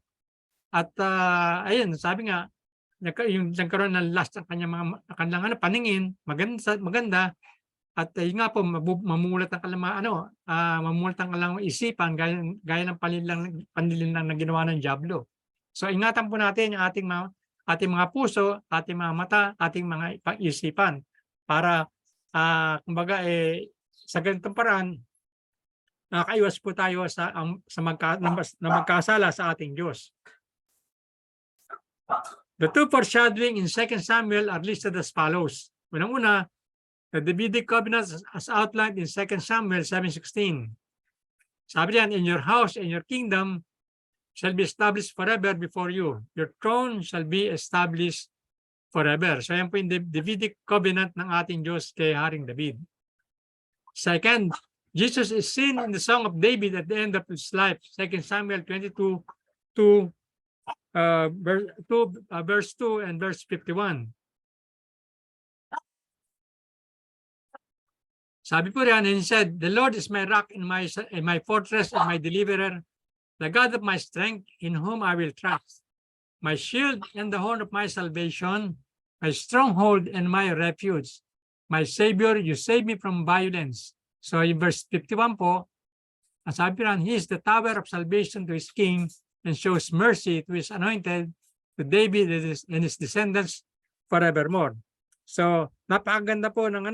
At ayun, sabi nga, yung nagkaroon ng lust ang kanilang paningin, maganda. At yun nga po, mamulat ang kalang isipan gaya ng panlilang na ginawa ng Diablo. So ingatan po natin yung ating mga puso, ating mga mata, ating mga isipan para kumbaga sa ganitong paraan nakaiwas po tayo sa magkasala sa ating Diyos. The two foreshadowing in 2 Samuel are listed as follows. Unang-una, the Davidic covenant as outlined in 2 Samuel 7:16. Sabi diyan, in your house and your kingdom shall be established forever before you. Your throne shall be established forever. So yan po yung Davidic covenant ng ating Diyos kay Haring David. Second, Jesus is seen in the Song of David at the end of his life. 2 Samuel 22, verse 2 and verse 51. Sabi po riyan, and he said, the Lord is my rock and my fortress and my deliverer, the God of my strength, in whom I will trust, my shield and the horn of my salvation, my stronghold and my refuge, my Savior, you save me from violence. So in verse 51 po, sabi riyan, he is the tower of salvation to his king and shows mercy to his anointed, to David and his descendants forevermore. So napakaganda po ng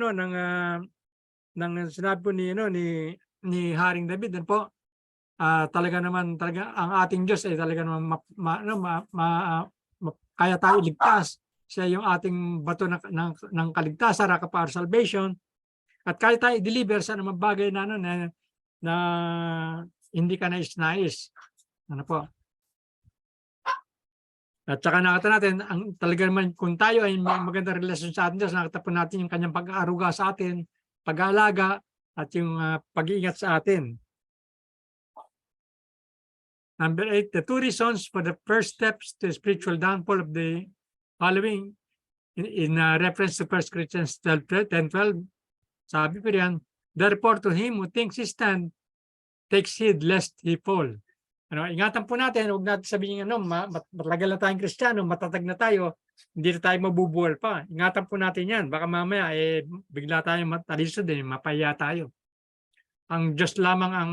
sinabi po ni Haring David din po. Talaga ang ating Diyos ay talaga naman kaya tayo ligtas. Siya yung ating bato ng kaligtasan, rock of our salvation. At kaya tayo i-deliver sa mga bagay na hindi ka nais-nais. Po? At saka nakita natin, talaga naman kung tayo ay may magandang relasyon sa ating Diyos, nakita po natin yung kanyang pag-aaruga sa atin, pag-aalaga, at yung pag-iingat sa atin. Number 8, the 2 reasons for the first steps to spiritual downfall of the following in reference to 1 Corinthians 10:12. Sabi po riyan, therefore to him who thinks he stand, takes heed lest he fall. Ingatan po natin, huwag natin sabihin matagal na tayong Kristiyano, matatag na tayo, hindi na tayo mabubuwal pa. Ingatan po natin yan. Baka mamaya bigla tayong mataliso din, mapaya tayo. Ang Diyos lamang ang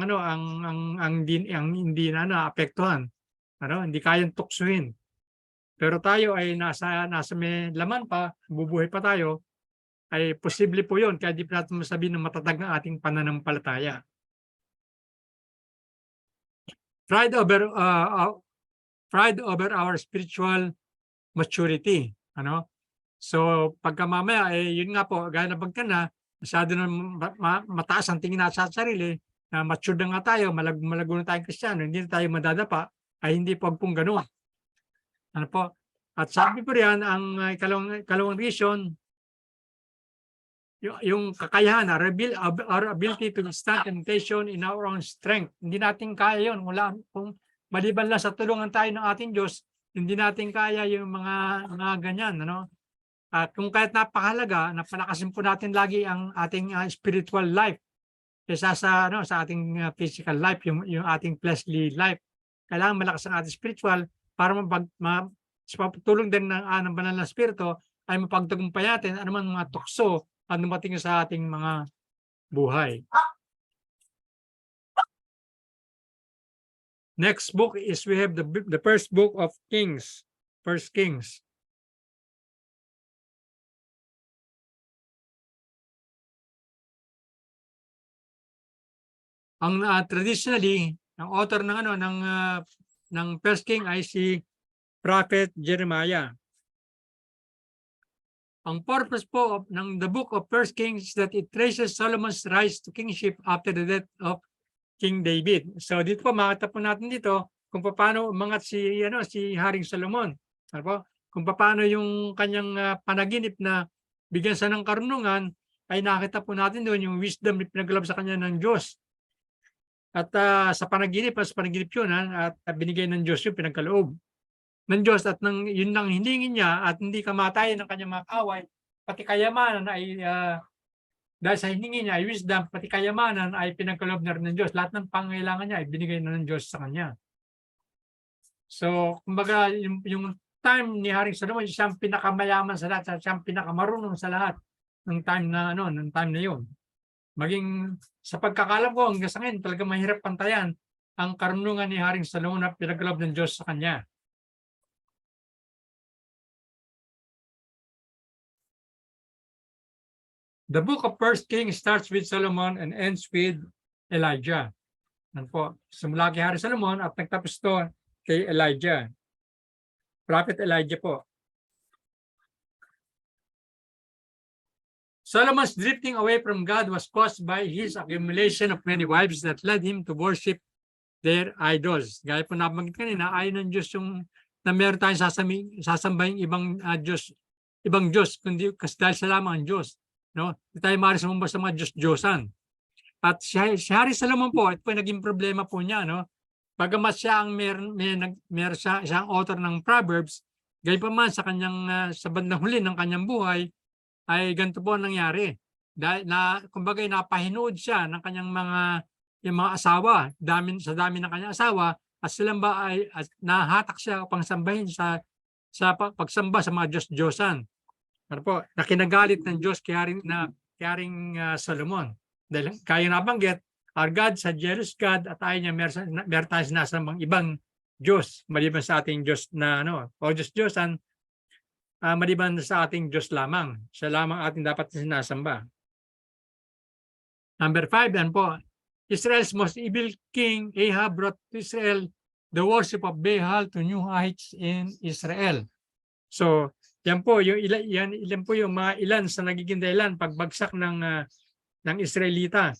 hindi na apektuhan. Hindi kayang tuksuhin. Pero tayo ay nasa may laman pa, bubuhay pa tayo, ay posible po yun. Kaya di pa natin masabihin na matatag ang ating pananampalataya. Pride over our spiritual maturity. So pagka mamaya, yun nga po, gaya na pagka na, masyado na mataas ang tingin natin sa sarili, mature na nga tayo, malago na tayong Kristiyano, hindi na tayo madadapa, ay hindi po gano'n. At sabi po riyan, ang ikalawang reason, yung kakayahan, our ability to withstand temptation in our own strength. Hindi natin kaya yun. Kung maliban lang sa tulungan tayo ng ating Diyos, hindi natin kaya yung mga ganyan. At kung kahit napakahalaga, napalakasin po natin lagi ang ating spiritual life kaysa sa ating physical life, yung ating fleshly life. Kailangan malakas ang ating spiritual para sa pagtulong din ng banal na spirito ay mapagtagumpay natin anuman mga tukso at dumating sa ating mga buhay. Next book is we have the first book of Kings, First Kings. Ang traditionally, ang author ng First King ay si Prophet Jeremiah. Ang purpose po ng the book of First Kings is that it traces Solomon's rise to kingship after the death of King David. So dito po makita po natin dito kung paano umangat si Haring Solomon. Kung paano yung kanyang panaginip na bigyan siya ng karunungan ay nakita po natin doon yung wisdom na pinagkaloob sa kanya ng Diyos. At sa panaginip yun at binigay ng Diyos yung pinagkaloob ng Diyos at yun lang hiningin niya at hindi kamatayan ng kanyang mga kaway, pati kayamanan ay dahil sa hiningi niya ay wisdom, pati kayamanan ay pinagkaloob na rin ng Diyos. Lahat ng pangailangan niya ay binigay na ng Diyos sa kanya. So, kumbaga, yung time ni Haring Solomon, siyang pinakamayaman sa lahat, siyang pinakamarunong sa lahat ng time na yun. Maging sa pagkakalam ko, hanggang sa ngayon, talaga mahirap pantayan ang karunungan ni Haring Solomon na pinagkaloob ng Diyos sa kanya. The book of First Kings starts with Solomon and ends with Elijah. Simula kay Haring Solomon at nagtapos to kay Elijah. Prophet Elijah po. Solomon's drifting away from God was caused by his accumulation of many wives that led him to worship their idols. Gaya po nabanggit kanina, ayaw ng Diyos yung na meron tayong sasambahin ibang Diyos, kundi kasi dahil sa lamang ang Diyos. Hindi tayo maaari sumamba sa mga Diyos-Diyosan. At si Haring Solomon po, ito po yung naging problema po niya. Bagamat siya ang siyang author ng Proverbs, gayon pa man sa bandang huli ng kanyang buhay, ay ganito po ang nangyari. Dahil kumbaga napahinood siya ng kanyang mga asawa, sa dami ng kanyang asawa, at silang ba ay nahatak siya upang sambahin sa pagsamba sa mga Diyos-Diyosan. Nakinagalit ng Diyos kay Haring Solomon. Dahil kaya nabanggit, our God sa jealous God at ayaw niya meron tayo sinasambang ibang Diyos maliban sa ating Diyos o Diyos-Diyosan, maliban sa ating Diyos lamang. Siya lamang ating dapat sinasamba. Number 5, yan po. Israel's most evil king Ahab brought to Israel the worship of Baal to new heights in Israel. So, yan po yung ilan sa nagiging dahilan pagbagsak ng Israelita.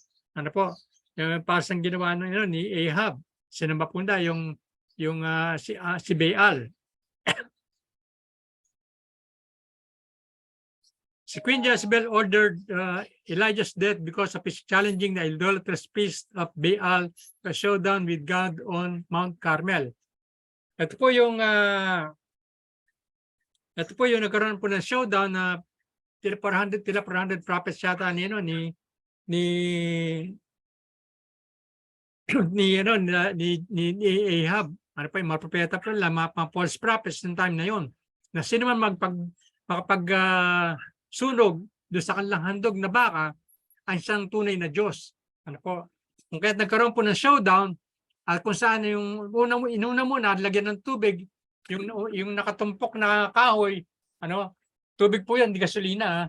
Yung pasang ginawa ni Ahab, sinamba punda si Baal. Si Queen Jezebel ordered Elijah's death because of his challenging the idolatrous priest of Baal to showdown with God on Mount Carmel. Ito po yung nagkaroon po ng showdown na tila 400 prophets yata ni Ahab. Ano pa yung mga propeta pa lang, mga false prophets ng time na yon. Na sino man sunog doon sa kanilang handog na baka ang siyang tunay na Diyos. Ano po? Kung kaya't nagkaroon po ng showdown at kung saan yung inuna muna lagyan ng tubig yung nakatumpok na kahoy, tubig po yan, di gasolina.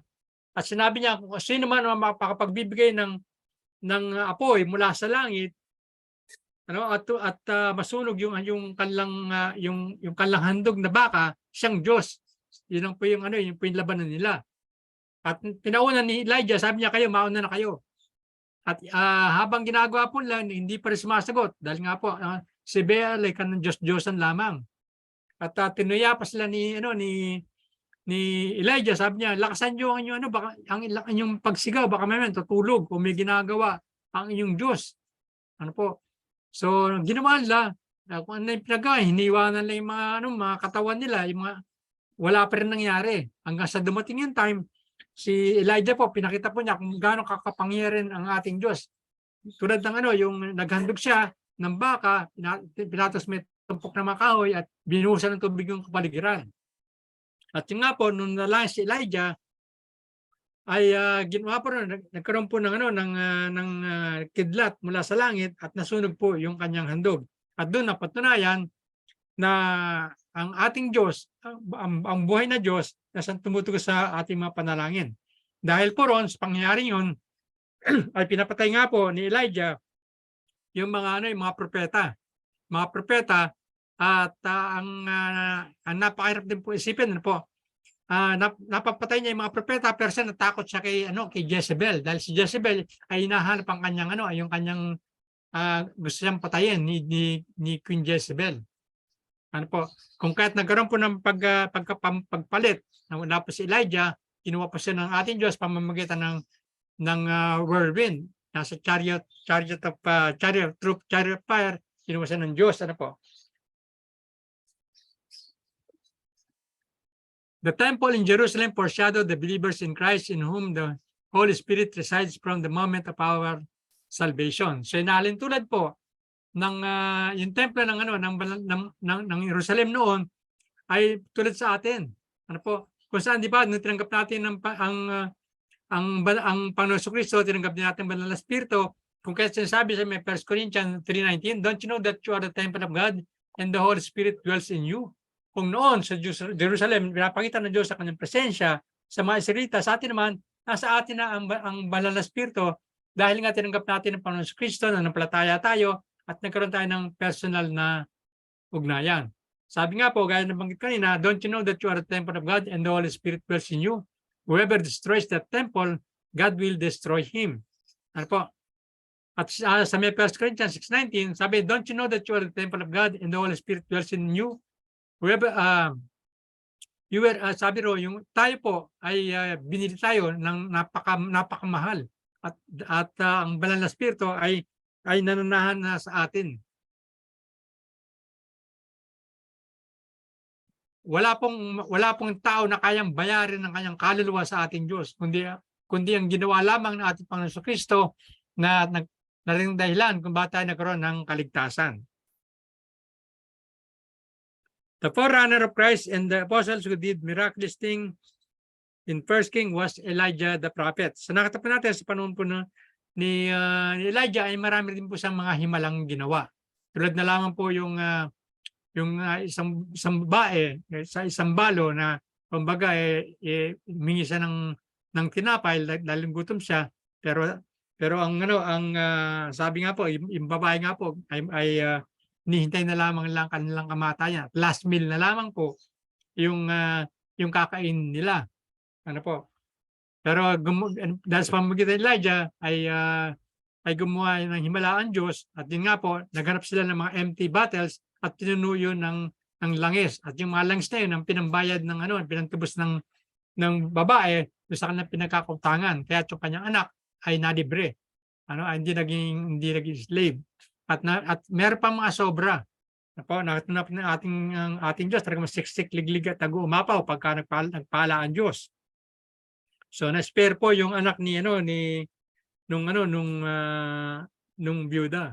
At sinabi niya kung sino man makapagbibigay ng apoy mula sa langit, at masunog yung kanilang handog na baka, siyang Diyos. Yun po yung labanan nila. At pinauna ni Elijah, sabi niya kayo, mauna na kayo. At habang ginagawa po lang, hindi pa rin sumasagot. Dahil nga po, si Baal ay kanang Diyos-Diyosan lamang. At tinuya pa sila ni Elijah, sabi niya, lakasan niyo ang inyong ang inyong pagsigaw, baka may tutulog o may ginagawa ang inyong Diyos. Ano po? So, ginawa nila, kung ano yung pinagawa, hiniwanan lang yung mga katawan nila, wala pa rin nangyari. Hanggang sa dumating yung time, si Elijah po, pinakita po niya kung gaano kakapangyarihan ang ating Diyos. Tulad ng yung naghandog siya ng baka, pinatos may tumpok na makahoy at binuhusan ng tubig yung kapaligiran. At yung nga po, nung nalayan si Elijah, ay ginawa po nagkaroon po ng kidlat mula sa langit at nasunog po yung kanyang handog. At doon napatunayan na ang ating Diyos, ang buhay na Diyos, nasaan tumutugon sa ating mga panalangin. Dahil po ron, sa pangyayari yun, ay pinapatay nga po ni Elijah yung mga propeta. Mga propeta, at ang napakahirap din po isipin, napapatay niya yung mga propeta, pero siya natakot siya kay Jezebel. Dahil si Jezebel ay hinahanap ang kanyang, yung kanyang gusto siyang patayin ni Queen Jezebel. Kung kahit nagkaroon po ng pagpalit, wala po si Elijah, kinuha po siya ng ating Diyos pamamagitan ng whirlwind. Nasa chariot of fire, kinuha siya ng Diyos. The temple in Jerusalem foreshadowed the believers in Christ in whom the Holy Spirit resides from the moment of our salvation. So inalin tulad po ng yung templo ng Jerusalem noon ay tulad sa atin. Kung saan di ba nung tinanggap natin ang Panginoon Jesucristo, tinanggap din natin ang Banal na Espiritu. Kung kaya sinasabi sa 1 Corinthians 3:19, don't you know that you are the temple of God and the Holy Spirit dwells in you? Kung noon sa Jerusalem, pinapakita ng Diyos sa kanyang presensya sa mga Israelita, sa atin naman, nasa atin na ang Banal na Espiritu dahil nga tinanggap natin ang Panginoon Jesucristo, nanampalataya tayo at nagkaroon tayo ng personal na ugnayan. Sabi nga po, gaya ng banggit kanina, don't you know that you are the temple of God and the Holy Spirit dwells in you? Whoever destroys that temple, God will destroy him. At sa 1 Corinthians 6:19, sabi, don't you know that you are the temple of God and the Holy Spirit dwells in you? Whoever, sabi ro, tayo po ay binili tayo ng napakamahal at ang Banal na Espiritu ay nananahan na sa atin. Wala pong tao na kayang bayarin ng kanyang kaluluwa sa ating Diyos, kundi ang ginawa lamang ng ating Panginoon Jesucristo na ring dahilan kung bakit tayo nagkaroon ng kaligtasan. The forerunner of Christ and the apostles who did miraculous things in 1 King was Elijah the prophet. So nakita po natin sa panahon po ni Elijah ay marami din po siyang mga himalang ginawa. Tulad na lamang po yung isang babae sa isang balo na kumbaga humingi siya ng tinapay dahil gutom siya, pero ang sabi nga po yung babae nga po ay hinihintay na lamang lang kanilang kamatayan. Last meal na lamang po yung kakain nila. Pero dahil sa pamamagitan ni Elijah ay gumawa ng himala ang Diyos at yun nga po, naghanap sila ng mga empty bottles at pinuno yun ng langis. At yung mga langis na yun, ang pinambayad pinantubos ng babae doon sa kanilang pinagkakutangan. Kaya yung kanyang anak ay nalibre. Ay hindi naging slave. At meron pa mga sobra. Natunap ng ating Diyos, talagang siksik, liglig at tagu-umapaw pagka nagpala ang Diyos. So na-spare po yung anak ni nung byuda.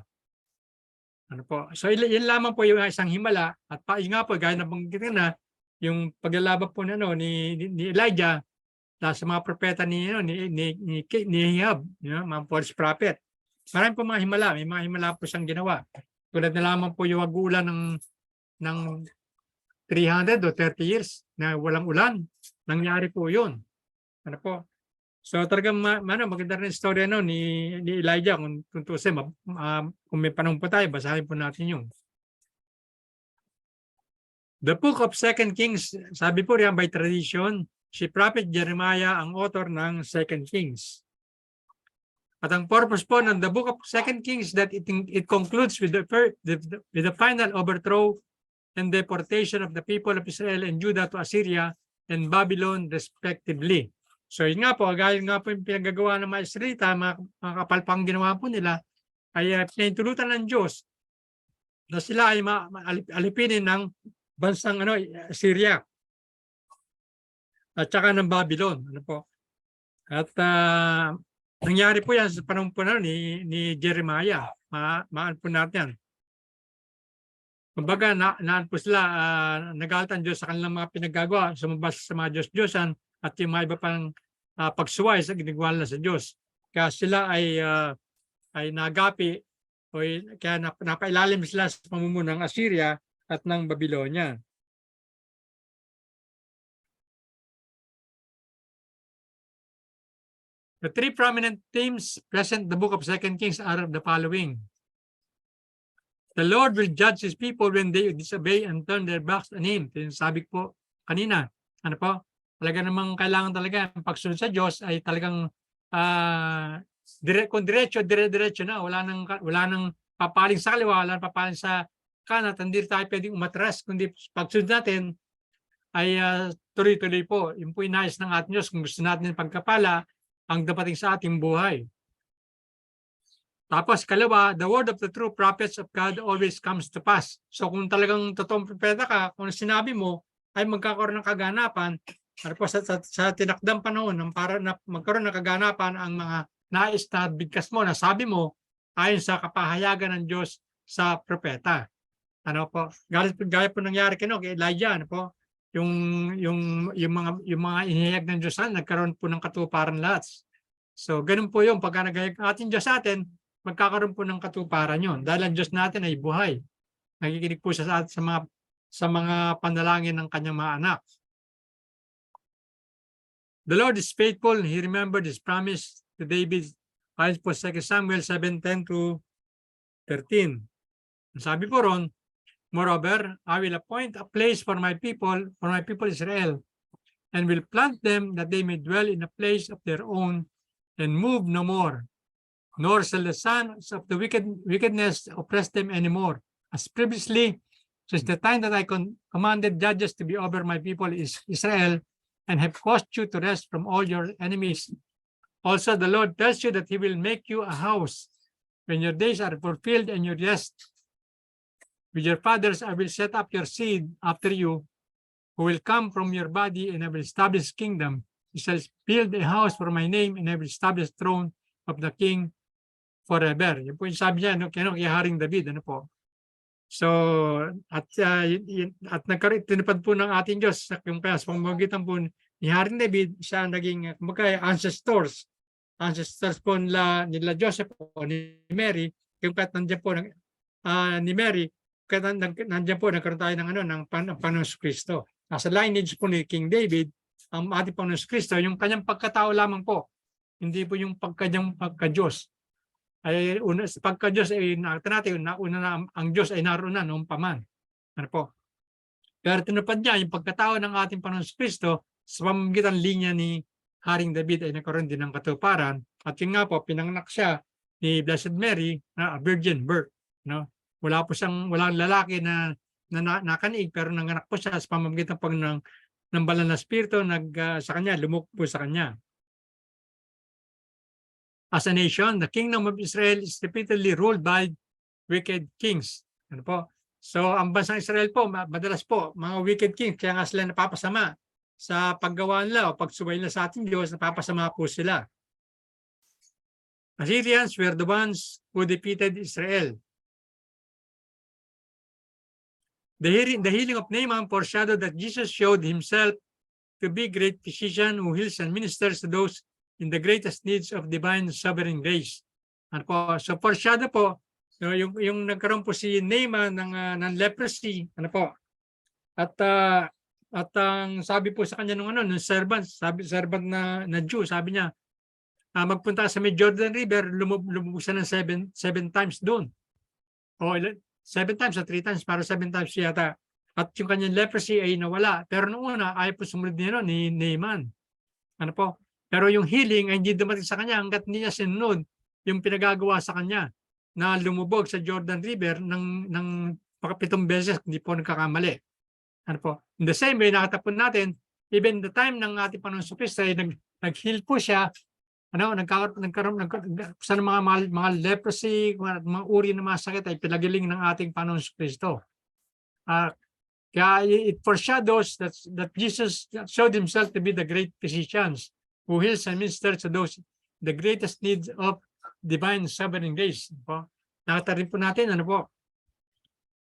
So yun lamang po yung isang himala at yun nga po gaya na banggitin na yung paglalaban po ni Elijah sa mga propeta ni Ahab, mga false prophet. Marami po mga himala, may mga himala po siyang ginawa. Tulad na lamang po yung wagulan ng 300 o 30 years na walang ulan. Nangyari po yun. So talagang maganda rin istorya ni Elijah kung tutusin. Kung may panahon po tayo, basahin po natin yung. The book of 2 Kings, sabi po riyan by tradition, si Prophet Jeremiah ang author ng 2 Kings. At ang purpose po ng the book of 2 Kings that it concludes with the final overthrow and deportation of the people of Israel and Judah to Assyria and Babylon respectively. So yun nga po, gaya nga po yung pinagagawa ng mga Israelita, mga kapalpang ginawa po nila, ay pinahintulutan ng Diyos na sila ay alipinin ng bansang Assyria at saka ng Babylon. At nangyari po yan sa panahon po ni Jeremiah. Maan po natin. Kumbaga, naan po sila, nagalit ang Diyos sa kanilang mga pinagagawa, sumabas sa mga Diyos-Diyosan at yung mga iba pang pagsuway sa ginagawa nila sa Diyos. Kaya sila ay nagapi o kaya napailalim sila sa pamumuno ng Assyria at ng Babylonia. The three prominent themes present in the book of 2 Kings are the following. The Lord will judge His people when they disobey and turn their backs on Him. Sabi ko kanina, talaga namang kailangan talaga ang pagsunod sa Diyos ay talagang kung dire-diretso na, wala nang papaling sa kaliwa, wala nang papaling sa kanan, hindi tayo pwedeng umatras, kundi pagsunod natin ay tuloy-tuloy po. Yung po inayos ng ating Diyos kung gusto natin pagkapala ang dapating sa ating buhay. Tapos kalawa, the word of the true prophets of God always comes to pass. So kung talagang totoong propeta ka, kung sinabi mo ay magkakaroon ng kaganapan, sa tinakdang panahon para na magkaroon ng kaganapan ang mga nais na bigkas mo, na sabi mo ayon sa kapahayagan ng Diyos sa propeta. Gaya po nangyari kay Elijah, yung mga inihayag ng Diyos nagkaroon po ng katuparan lahat. So ganun po yung pagka nagayag ating Diyos sa atin, magkakaroon po ng katuparan yun. Dahil ang Diyos natin ay buhay. Nakikinig po siya sa mga panalangin ng kanyang mga anak. The Lord is faithful. He remembered His promise to David. Ayon po 2 Samuel 7:10 to 13. Sabi po ron, moreover, I will appoint a place for my people Israel, and will plant them that they may dwell in a place of their own and move no more. Nor shall the sons of the wickedness oppress them anymore. As previously, since the time that I commanded judges to be over my people Israel, and have caused you to rest from all your enemies. Also, the Lord tells you that He will make you a house when your days are fulfilled and you rest. With your fathers, I will set up your seed after you, who will come from your body, and I will establish kingdom. You shall build a house for my name, and I will establish the throne of the king forever. Yan po yung sabi niya, kay Haring David. So, at tinupad po ng ating Diyos sa pamamagitan po ni Haring David, siya naging ancestors po nila Joseph o ni Mary, kung kahit nandiyan po ni Mary, kahit nandiyan po nagkaroon tayo ng Panginoon Kristo. Sa lineage po ni King David, ang ating Panginoon Kristo, yung kanyang pagkatao lamang po, hindi po yung pagka-Diyos. Ay pagka-Diyos ay nauna na ang Diyos ay naroon na noong paman. Pero tinupad niya yung pagkatao ng ating Panginoon Kristo sa pamamagitan linya ni Haring David ay nagkaroon din ng katuparan. At yun nga po, pinanganak siya ni Blessed Mary na virgin birth. Walang lalaki na nakaniig, pero nanganak po siya sa pamamagitan ng ng banal na spirito sa kanya, lumukpo sa kanya. As a nation, the kingdom of Israel is repeatedly ruled by wicked kings. Ano po? So ang bansang Israel po, madalas po, mga wicked kings, kaya nga sila napapasama sa paggawa nila o pagsubay nila sa ating Diyos, napapasama po sila. Assyrians were the ones who defeated Israel. The healing of Naaman foreshadowed that Jesus showed himself to be great physician who heals and ministers to those in the greatest needs of divine sovereign grace. Ano po? So foreshadow po, so yung nagkaroon po si Naaman ng leprosy, ano po? At ang sabi po sa kanya nung servant na Jew, sabi niya, magpunta sa may Jordan River, lumubusan ng seven times doon. O 7 times o 3 times, para 7 times yata. At yung kanyang leprosy ay nawala. Pero noong una, ayaw po sumunod niya ni Naaman. Ano po? Pero yung healing ay hindi dumating sa kanya hanggat hindi niya sinunod yung pinagagawa sa kanya na lumubog sa Jordan River ng 7 beses, hindi po nagkakamali. Ano po? In the same way, nakatapon natin, even the time ng ating Panginoon Jesucristo ay nag-heal po siya, nagkaroon sa mga leprosy, mga uri ng mga sakit ay pinagaling ng ating Panginoon Jesucristo. Kaya it foreshadows that Jesus showed himself to be the great physician who heals and ministers to those the greatest needs of divine sovereign grace. Nakita rin po natin,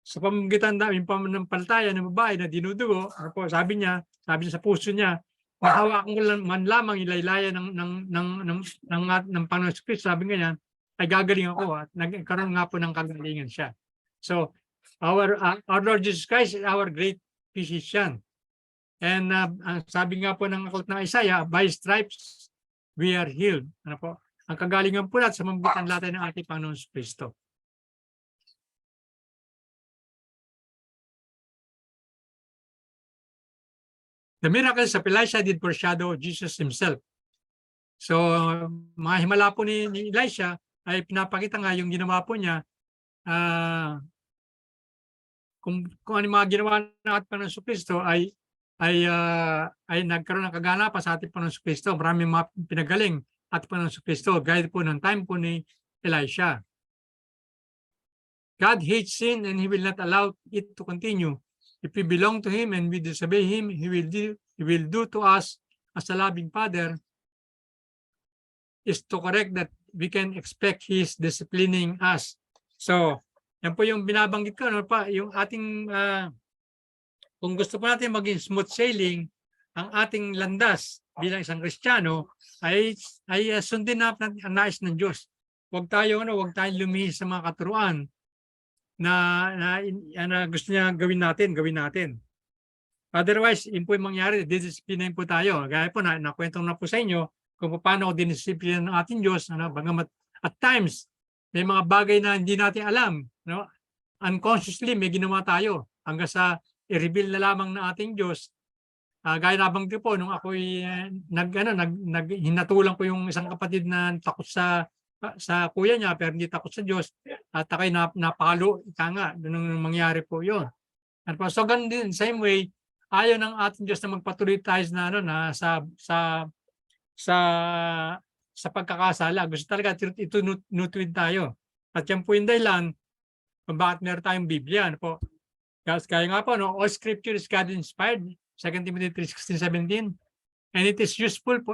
sa pamamagitan ng pananampalataya ng babae na dinudugo, sabi niya sa puso niya, mahawakan ko man lamang ilaylayan ng Panginoon Jesucristo, sabi nga niya, ay gagaling ako at nagkaroon nga po ng kagalingan siya. So, our Lord Jesus Christ is our great physician. And sabi nga po ng aklat ng Isaiah, by stripes we are healed. Ano po? Ang kagalingan po natin sa pamamagitan natin ng ating Panginoon Jesucristo. The miracles of Elisha did foreshadow Jesus himself. So, mga himala po ni Elisha ay pinapakita nga yung ginawa po niya, kung ano mga ginawa ng ating Panginoon Jesucristo ay nagkaroon ng kaganapan sa ating Panginoon Jesucristo. Maraming mga pinagaling ating Panginoon Jesucristo, gaya po ng time po ni Elisha. God hates sin and He will not allow it to continue. If we belong to Him and we disobey Him, He will do to us as a loving Father is to correct that we can expect His disciplining us. So, yan po yung binabanggit ko, yung ating, kung gusto po natin maging smooth sailing, ang ating landas bilang isang Kristiyano ay sundin na ang nais ng Diyos. Huwag tayong lumihis sa mga katuruan na gusto niya gawin natin. Otherwise, yun po yung mangyari, didisiplinahin po tayo. Gaya po nakwentong na po sa inyo kung paano dinisiplina ng ating Diyos. Bagamat at times, may mga bagay na hindi natin alam. Unconsciously, may ginawa tayo hanggang sa i-reveal na lamang ng ating Diyos. Gaya nabanggit po, nung ako'y hinatulang ko yung isang kapatid na takot sa kuya niya pero hindi takot sa Diyos at ako'y napakalo, nung mangyari po yun. So ganun din, same way, ayaw ng ating Diyos na magpatuloy tayo na sa pagkakasala. Gusto talaga itunutuwid tayo. At yan po yung dahilan kung bakit meron tayong Biblia. Kaya nga po, all scripture is God-inspired, 2 Timothy 3:16-17, and it is useful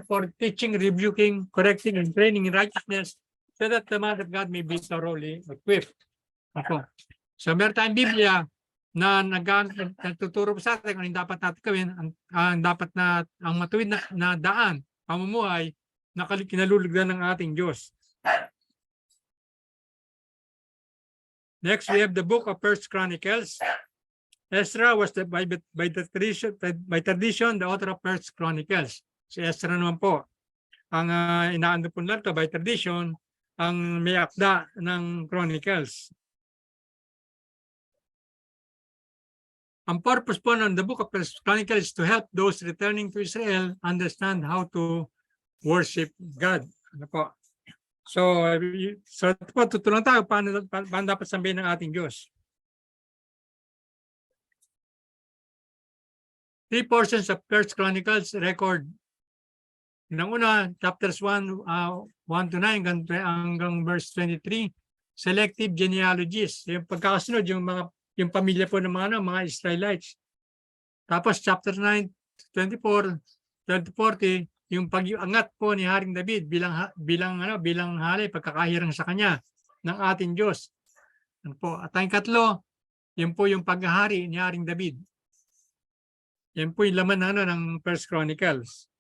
for teaching, rebuking, correcting, and training in righteousness so that the man of God may be thoroughly equipped. So meron tayong Biblia na nagtuturo sa atin kung dapat natin gawin, ang matuwid na daan, pamumuhay na kinalulugdan ng ating Diyos. Next, we have the book of 1 Chronicles. Ezra was by tradition the author of 1 Chronicles. Si Ezra naman po ang inaano po natin by tradition ang may akda ng Chronicles. Ang purpose po ng the book of 1 Chronicles is to help those returning to Israel understand how to worship God. So po, tutulungan tayo paano dapat sambahin ng ating Diyos. three portions of First Chronicles record. Ng una, chapters 1 to 9 hanggang verse 23, selective genealogies. Yung pagkakasunod, yung pamilya po ng mga Israelites. Tapos chapter 9 to 24, 40, yung pag-angat po ni Haring David bilang hari, pagkakahirang sa kanya ng ating Diyos. Ano po? At ang katlo, yun po yung paghahari ni Haring David. Yan po yung laman ng First Chronicles.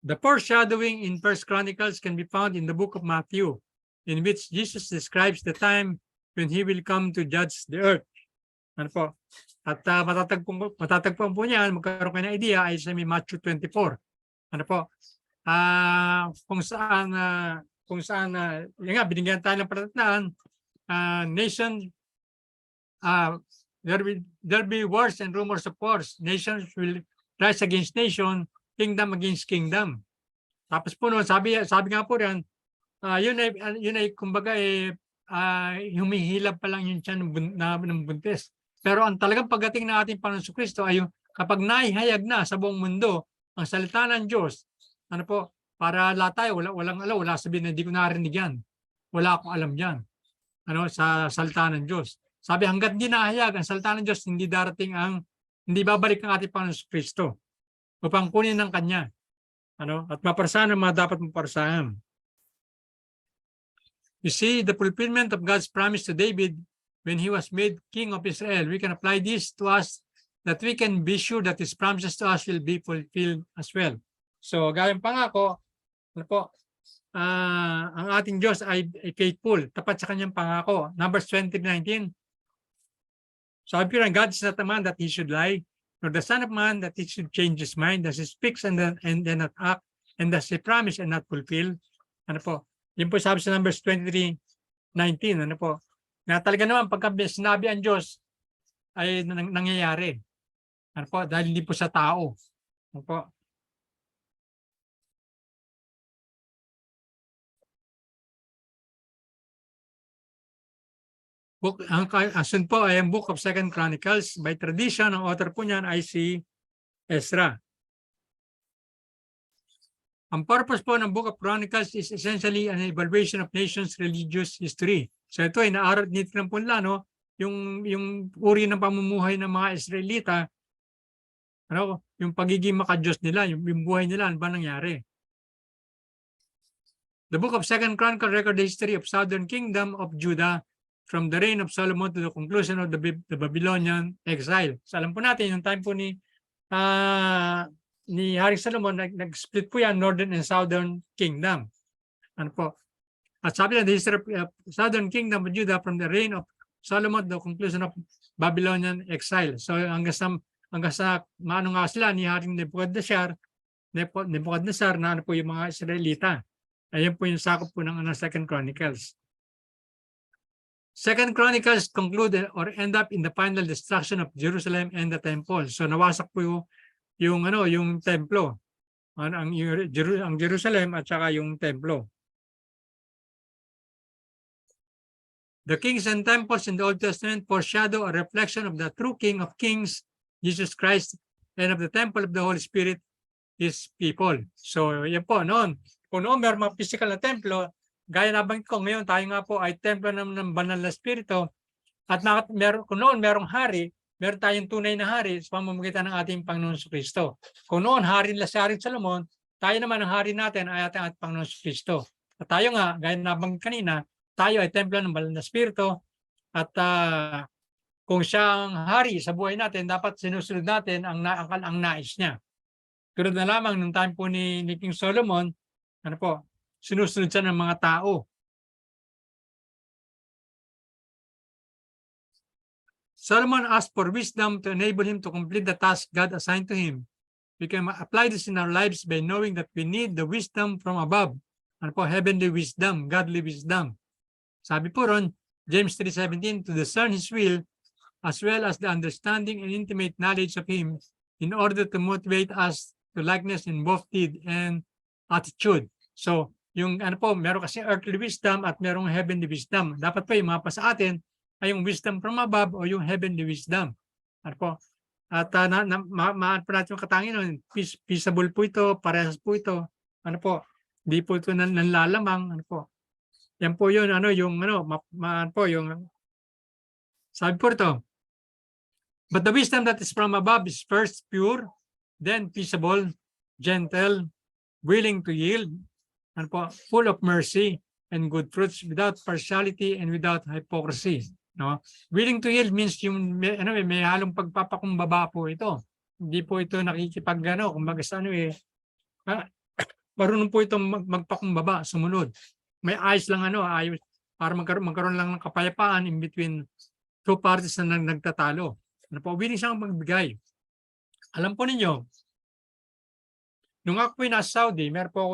The foreshadowing in First Chronicles can be found in the book of Matthew, in which Jesus describes the time when he will come to judge the earth. Ano po? At matatagpuan po niyan, magkaroon kayo ng idea, ay sa Matthew 24. Ano po? Kung saan yun nga, binigyan tayo ng palatandaan, nation, there'll be wars and rumors of wars. Nations will rise against nation, kingdom against kingdom. Tapos po noon, sabi nga po rin, yun ay kumbaga humihilab pa lang yung tiyan ng buntis. Pero ang talagang pagdating ng ating Panginoon Kristo ay yung kapag naihayag na sa buong mundo ang salita ng Diyos, ano po, para lahat tayo, wala sabihin na hindi ko narinig yan. Wala akong alam yan. Ano, sa salita ng Diyos. Sabi, hanggat di nahayag ang salita ng Diyos, hindi babalik ang ating Panginoon Kristo upang kunin ng Kanya. Ano, at maparsahan ang mga dapat maparsahan. You see, the fulfillment of God's promise to David when he was made king of Israel, we can apply this to us that we can be sure that his promises to us will be fulfilled as well. So, gayong pangako, ano po, ang ating Diyos ay faithful, tapat sa kanyang pangako. Numbers 20:19. Sabi ko rin, God is not a man that he should lie, nor the son of man that he should change his mind, that he speaks and then not act, and does he promise and not fulfill. Ano po? Yun po sabi sa Numbers 23:19. Ano po? Na talaga naman pagka sinabi ang Diyos ay nangyayari. Ano po? Dahil hindi po sa tao. Ano po? Asun po ay ang Book of Second Chronicles. By tradition, ang author po niyan ay si Ezra. Ang purpose po ng Book of Chronicles is essentially an evaluation of nations' religious history. So ito ay naaral dito ng punla, no? Yung uri ng pamumuhay ng mga Israelita, ano, yung pagiging makadiyos nila, yung buhay nila, ano ba nangyari? The Book of Second Chronicles record the history of Southern Kingdom of Judah from the reign of Solomon to the conclusion of the Babylonian exile. So alam po natin, yung time po ni Haring Solomon, nag-split po yan, Northern and Southern Kingdom. Ano po? At sabi na, the history of Southern Kingdom of Judah from the reign of Solomon to the conclusion of Babylonian exile. So hanggang sa maano nga sila ni Haring Nebuchadnezzar na ano po yung mga Israelita. Ayun po yung sakop po ng Second Chronicles. Second Chronicles conclude or end up in the final destruction of Jerusalem and the temple. So nawasak po yung templo, ang Jerusalem at saka yung templo. The kings and temples in the Old Testament foreshadow a reflection of the true King of Kings, Jesus Christ, and of the temple of the Holy Spirit, His people. So yan po, kung noon meron mga physical na templo, gaya nabang ko, ngayon tayo nga po ay templo ng banal na spirito, at kung noon merong hari, meron tayong tunay na hari sa pamamagitan ng ating Panginoon Kristo. Kung noon hari nila si Haring Solomon, tayo naman ang hari natin ay ating Panginoon Kristo. At tayo nga, gaya nabang kanina, tayo ay templo ng banal na spirito, at kung siya ang hari sa buhay natin, dapat sinusunod natin ang nais niya. Tulad na lamang nung time po ni King Solomon, ano po, sinusunod siya ng mga tao. Solomon asked for wisdom to enable him to complete the task God assigned to him. We can apply this in our lives by knowing that we need the wisdom from above. Ano po, heavenly wisdom, godly wisdom. Sabi po ron, James 3:17, to discern His will as well as the understanding and intimate knowledge of Him in order to motivate us to likeness in both deed and attitude. So, yung ano po, meron kasi earthly wisdom at merong heavenly wisdom. Dapat po yung mapa sa atin ay yung wisdom from above o yung heavenly wisdom. Ano po? At maan po natin yung katangian nun. Peaceable po ito, parehas po ito. Ano po? Hindi po ito nanlalamang. Ano po? Yan po yun, ano, yung, ano, ano po, yung, sabi po ito, but the wisdom that is from above is first pure, then peaceable, gentle, willing to yield, ano po, full of mercy and good fruits, without partiality and without hypocrisy. No? Willing to yield means yung may halong pagpapakumbaba po ito. Hindi po ito nakikipag kumbaga sa marunong po itong magpakumbaba, sumunod. May ayos lang ayos para magkaroon lang ng kapayapaan in between two parties na nagtatalo. Ano po, willing siyang magbigay. Alam po ninyo, nung ako po nasa Saudi, meron po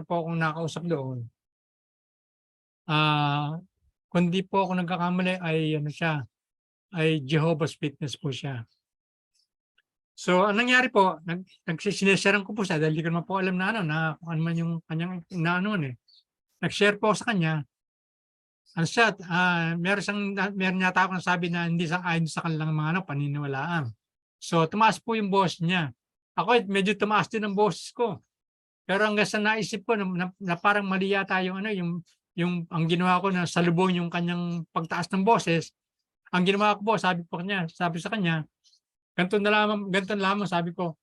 akong nakausap doon. Kundi po ako nagkakamali ay ay Jehovah's Witness po siya. So, anong nangyari po, nagsisinesharean ko po siya dahil di ko naman po alam na kung ano man yung kanyang nag-share po sa kanya. Meron yata ako nasabi na hindi sang-ayon sa kanilang mga paniniwalaan. So, tumaas po yung boss niya. Ako, medyo tumaas din ang boses ko. Pero hanggang sa naisip ko na parang mali yata yung ang ginawa ko na salubong yung kanyang pagtaas ng boses, ang ginawa ko po, sabi sa kanya, ganito lamang sabi ko,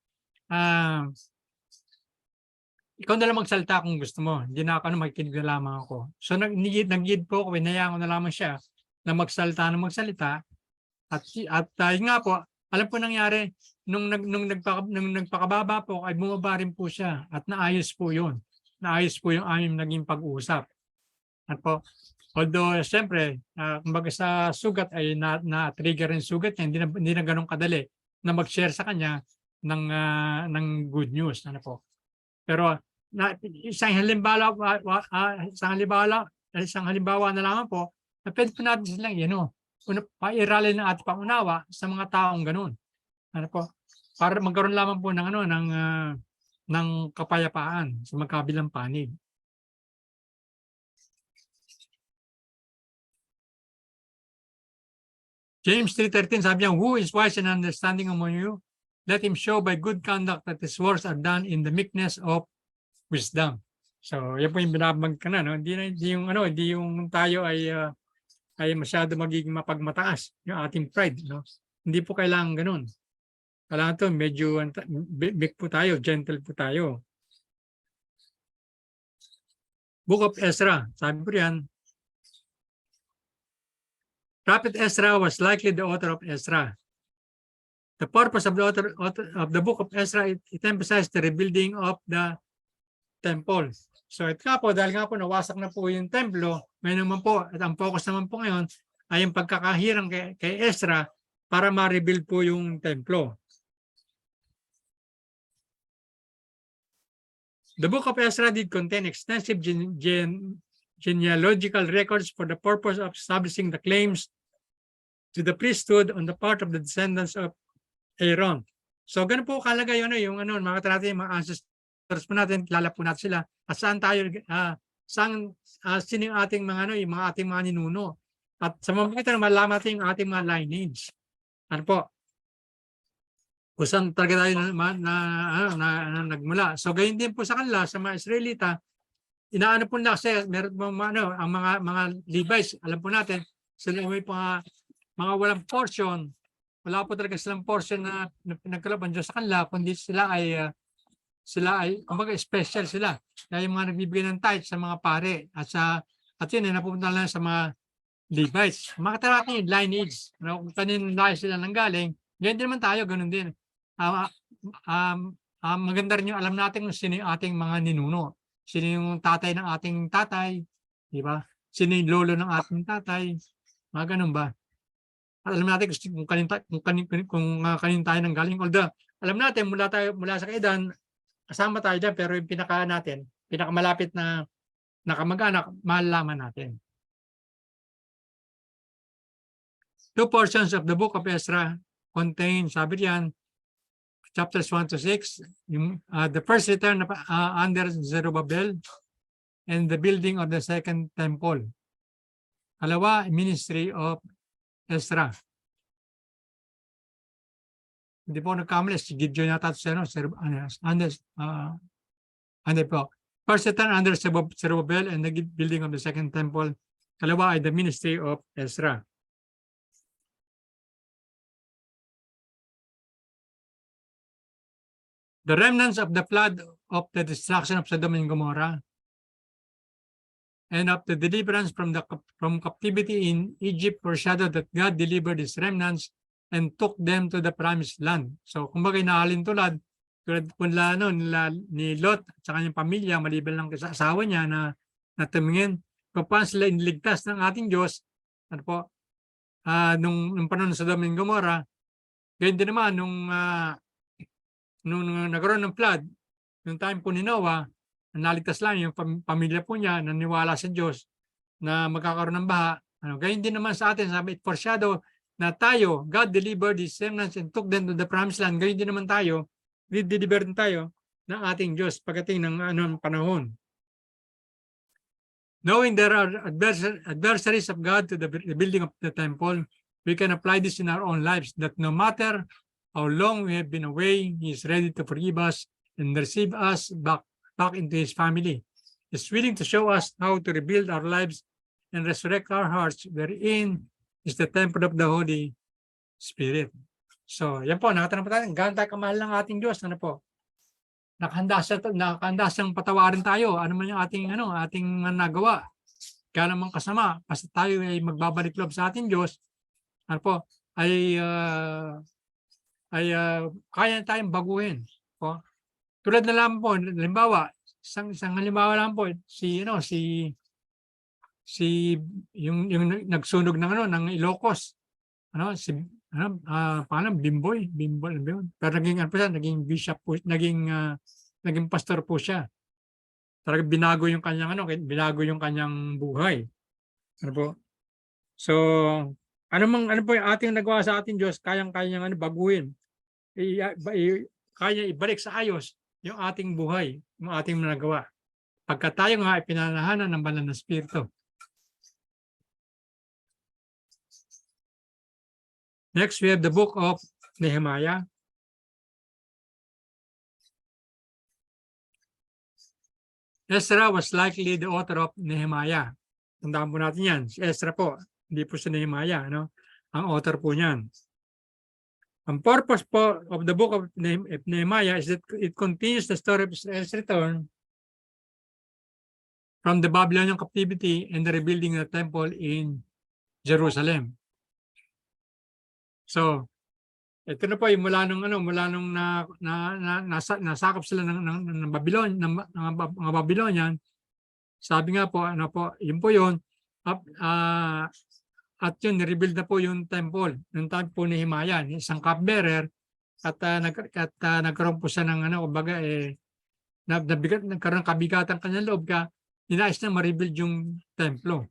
ikaw na lang magsalita kung gusto mo. Hindi na ako makikinig na lamang ako. So nag-lead po ako, hinayaan ko na lamang siya na magsalita. At yun nga po, alam po nangyari, nung nagpakababa po, ay bumaba rin po siya at naayos po yun. Naayos po yung aming naging pag-uusap. At po, although siyempre, kumbaga sa sugat ay na-trigger rin sugat niya, hindi na ganun kadali na mag-share sa kanya ng good news. Ano po. Pero isang halimbawa na lamang po, na pwede po natin silang pairalin ng ating pangunawa sa mga taong ganun. Ano po? Para magkaroon lamang po ng kapayapaan sa magkabilang panig. James 3:13 sabi niya, who is wise and understanding among you? Let him show by good conduct that his works are done in the meekness of wisdom. So, yan po yung binabag ka na. No? Hindi yung tayo ay masyado magiging mapagmataas yung ating pride. No? Hindi po kailangan ganun. Kailangan to medyo big po tayo, gentle po tayo. Book of Ezra, sabi po yan, Prophet Ezra was likely the author of Ezra. The purpose of the author of the book of Ezra, it emphasized the rebuilding of the temple. So ito nga po, dahil nga po nawasak na po yung templo, may naman po, at ang focus naman po ngayon ay yung pagkakahirang kay Ezra para ma-rebuild po yung templo. The book of Ezra did contain extensive genealogical records for the purpose of establishing the claims to the priesthood on the part of the descendants of Aaron. So ganun po kalaga yun, makita natin yung mga ancestors po natin, kilala po natin sila, at saan tayo, sino yung ating yung ating mga ninuno. At sa mga malaman natin yung ating mga lineage. Ano po? Kung saan talaga tayo nagmula. So gayon din po sa kanila, sa mga Israelita, inaano po nila kasi meron ang mga Levites, alam po natin, sila may mga walang portion, wala po talaga silang portion na pinagkalaban Diyos sa kanila, kundi sila ay kumbaga special sila. Dahil yung mga nagbibigay ng tithe sa mga pare at yun ay napupunta lang sa mga Levites. Makita natin yung lineage. Kung kanin lahi sila nanggaling, ganyan din naman tayo, ganun din. Maganda rin yung alam natin kung sino yung ating mga ninuno. Sino yung tatay ng ating tatay, di ba? Sino yung lolo ng ating tatay, mga ganun ba? Alam natin kung kanin tayo nang galing. Although, alam natin mula sa kaidan, kasama tayo dyan, pero yung pinakamalapit na kamag-anak, malalaman natin. Two portions of the book of Ezra contain, sabi diyan, chapters 1 to 6, the first return under Zerubbabel and the building of the second temple. Kalawa, ministry of Ezra. Hindi po nagkamali, si Gideon yata ito, ano po. First Satan under Zerubbabel and the building of the second temple. Kalawa ay the ministry of Ezra. The remnants of the flood of the destruction of Sodom and Gomorrah and of the deliverance from captivity in Egypt foreshadowed that God delivered his remnants and took them to the promised land. So, kumbaga inahalin tulad nila ni Lot at sa kanyang pamilya, maliban lang sa asawa niya na tumingin, kung paano sila iniligtas ng ating Diyos, ano po, nung panahon ng Sodom and Gomorrah, ganyan din naman nung nagkaroon ng flood, yung time po ni Noah, naligtas lang yung pamilya po niya, naniwala sa Diyos na magkakaroon ng baha. Ganyan din naman sa atin, sabi, it foreshadow na tayo, God delivered his remnants and took them to the promised land. Ganyan din naman tayo, deliver din tayo ng ating Diyos pagdating ng panahon. Knowing there are adversaries of God to the building of the temple, we can apply this in our own lives, that no matter how long we have been away, he is ready to forgive us and receive us back into his family. He is willing to show us how to rebuild our lives and resurrect our hearts, wherein is the temple of the Holy Spirit. So, yan po, nakatanong po tayo, gaano tayo kamahal ng ating Diyos, ano po? Nakahanda siyang patawarin tayo, ano man yung ating nagawa. Kaya naman kasama, basta tayo ay magbabalik loob sa ating Diyos, ano po, ay kaya tayong baguhin. Po. Tulad na lang po, halimbawa, isang halimbawa lang po, yung nagsunog ng Ilocos, parang Bimboy, pero naging bishop po, naging pastor po siya. Talagang binago yung kanyang buhay. Ano po? So, ano po yung ating nagawa sa ating Diyos, kayang-kaya niyang baguhin. Kaya ibalik sa ayos yung ating buhay, yung ating nagawa. Pagka tayo nga ipinanahanan ng banal na Espiritu. Next, we have the book of Nehemiah. Ezra was likely the author of Nehemiah. Tandaan po natin yan. Si Ezra po, hindi po si Nehemiah, ang author po niyan. Ang purpose po of the book of Nehemiah is that it continues the story of Israel's return from the Babylonian captivity and the rebuilding of the temple in Jerusalem. So, ito na po yung mula nung nasakop sila ng Babylon, ng mga Babylonian. Sabi nga po, yun po yun. At yun, nirebuild na po yung temple. Yung time po ni Nehemiah, isang cupbearer, at nagkaroon po siya ng nagkaroon ng kabigatan kanyang loob ninais na ma-rebuild yung templo.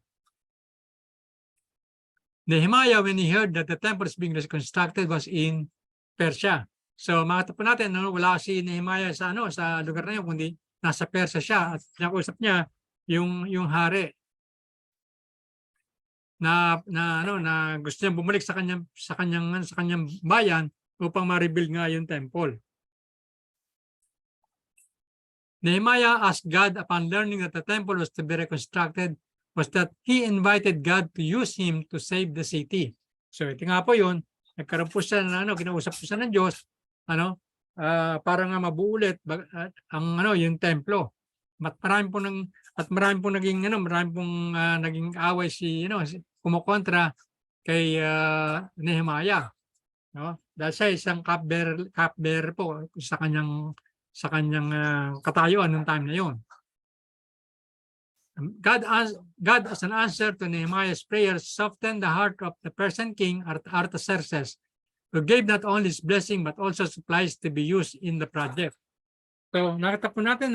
Nehemiah, when he heard that the temple is being reconstructed, was in Persia. So makita po natin, wala si Nehemiah sa lugar na yun, kundi nasa Persia siya at nakausap niya yung hari na gusto niya bumalik sa kanyang bayan upang ma-rebuild nga yung temple. Nehemiah asked God upon learning that the temple was to be reconstructed was that he invited God to use him to save the city. So ito nga po yun, nagkaroon po siya kinausap po siya ng Diyos, para nga mabuo ulit yung templo. Marami pong naging away kumukontra kay Nehemiah. Dahil siya isang cupbearer po sa kanyang katayuan ng time na yun. God as an answer to Nehemiah's prayers softened the heart of the Persian king Artaxerxes, who gave not only his blessing but also supplies to be used in the project. So nakita po natin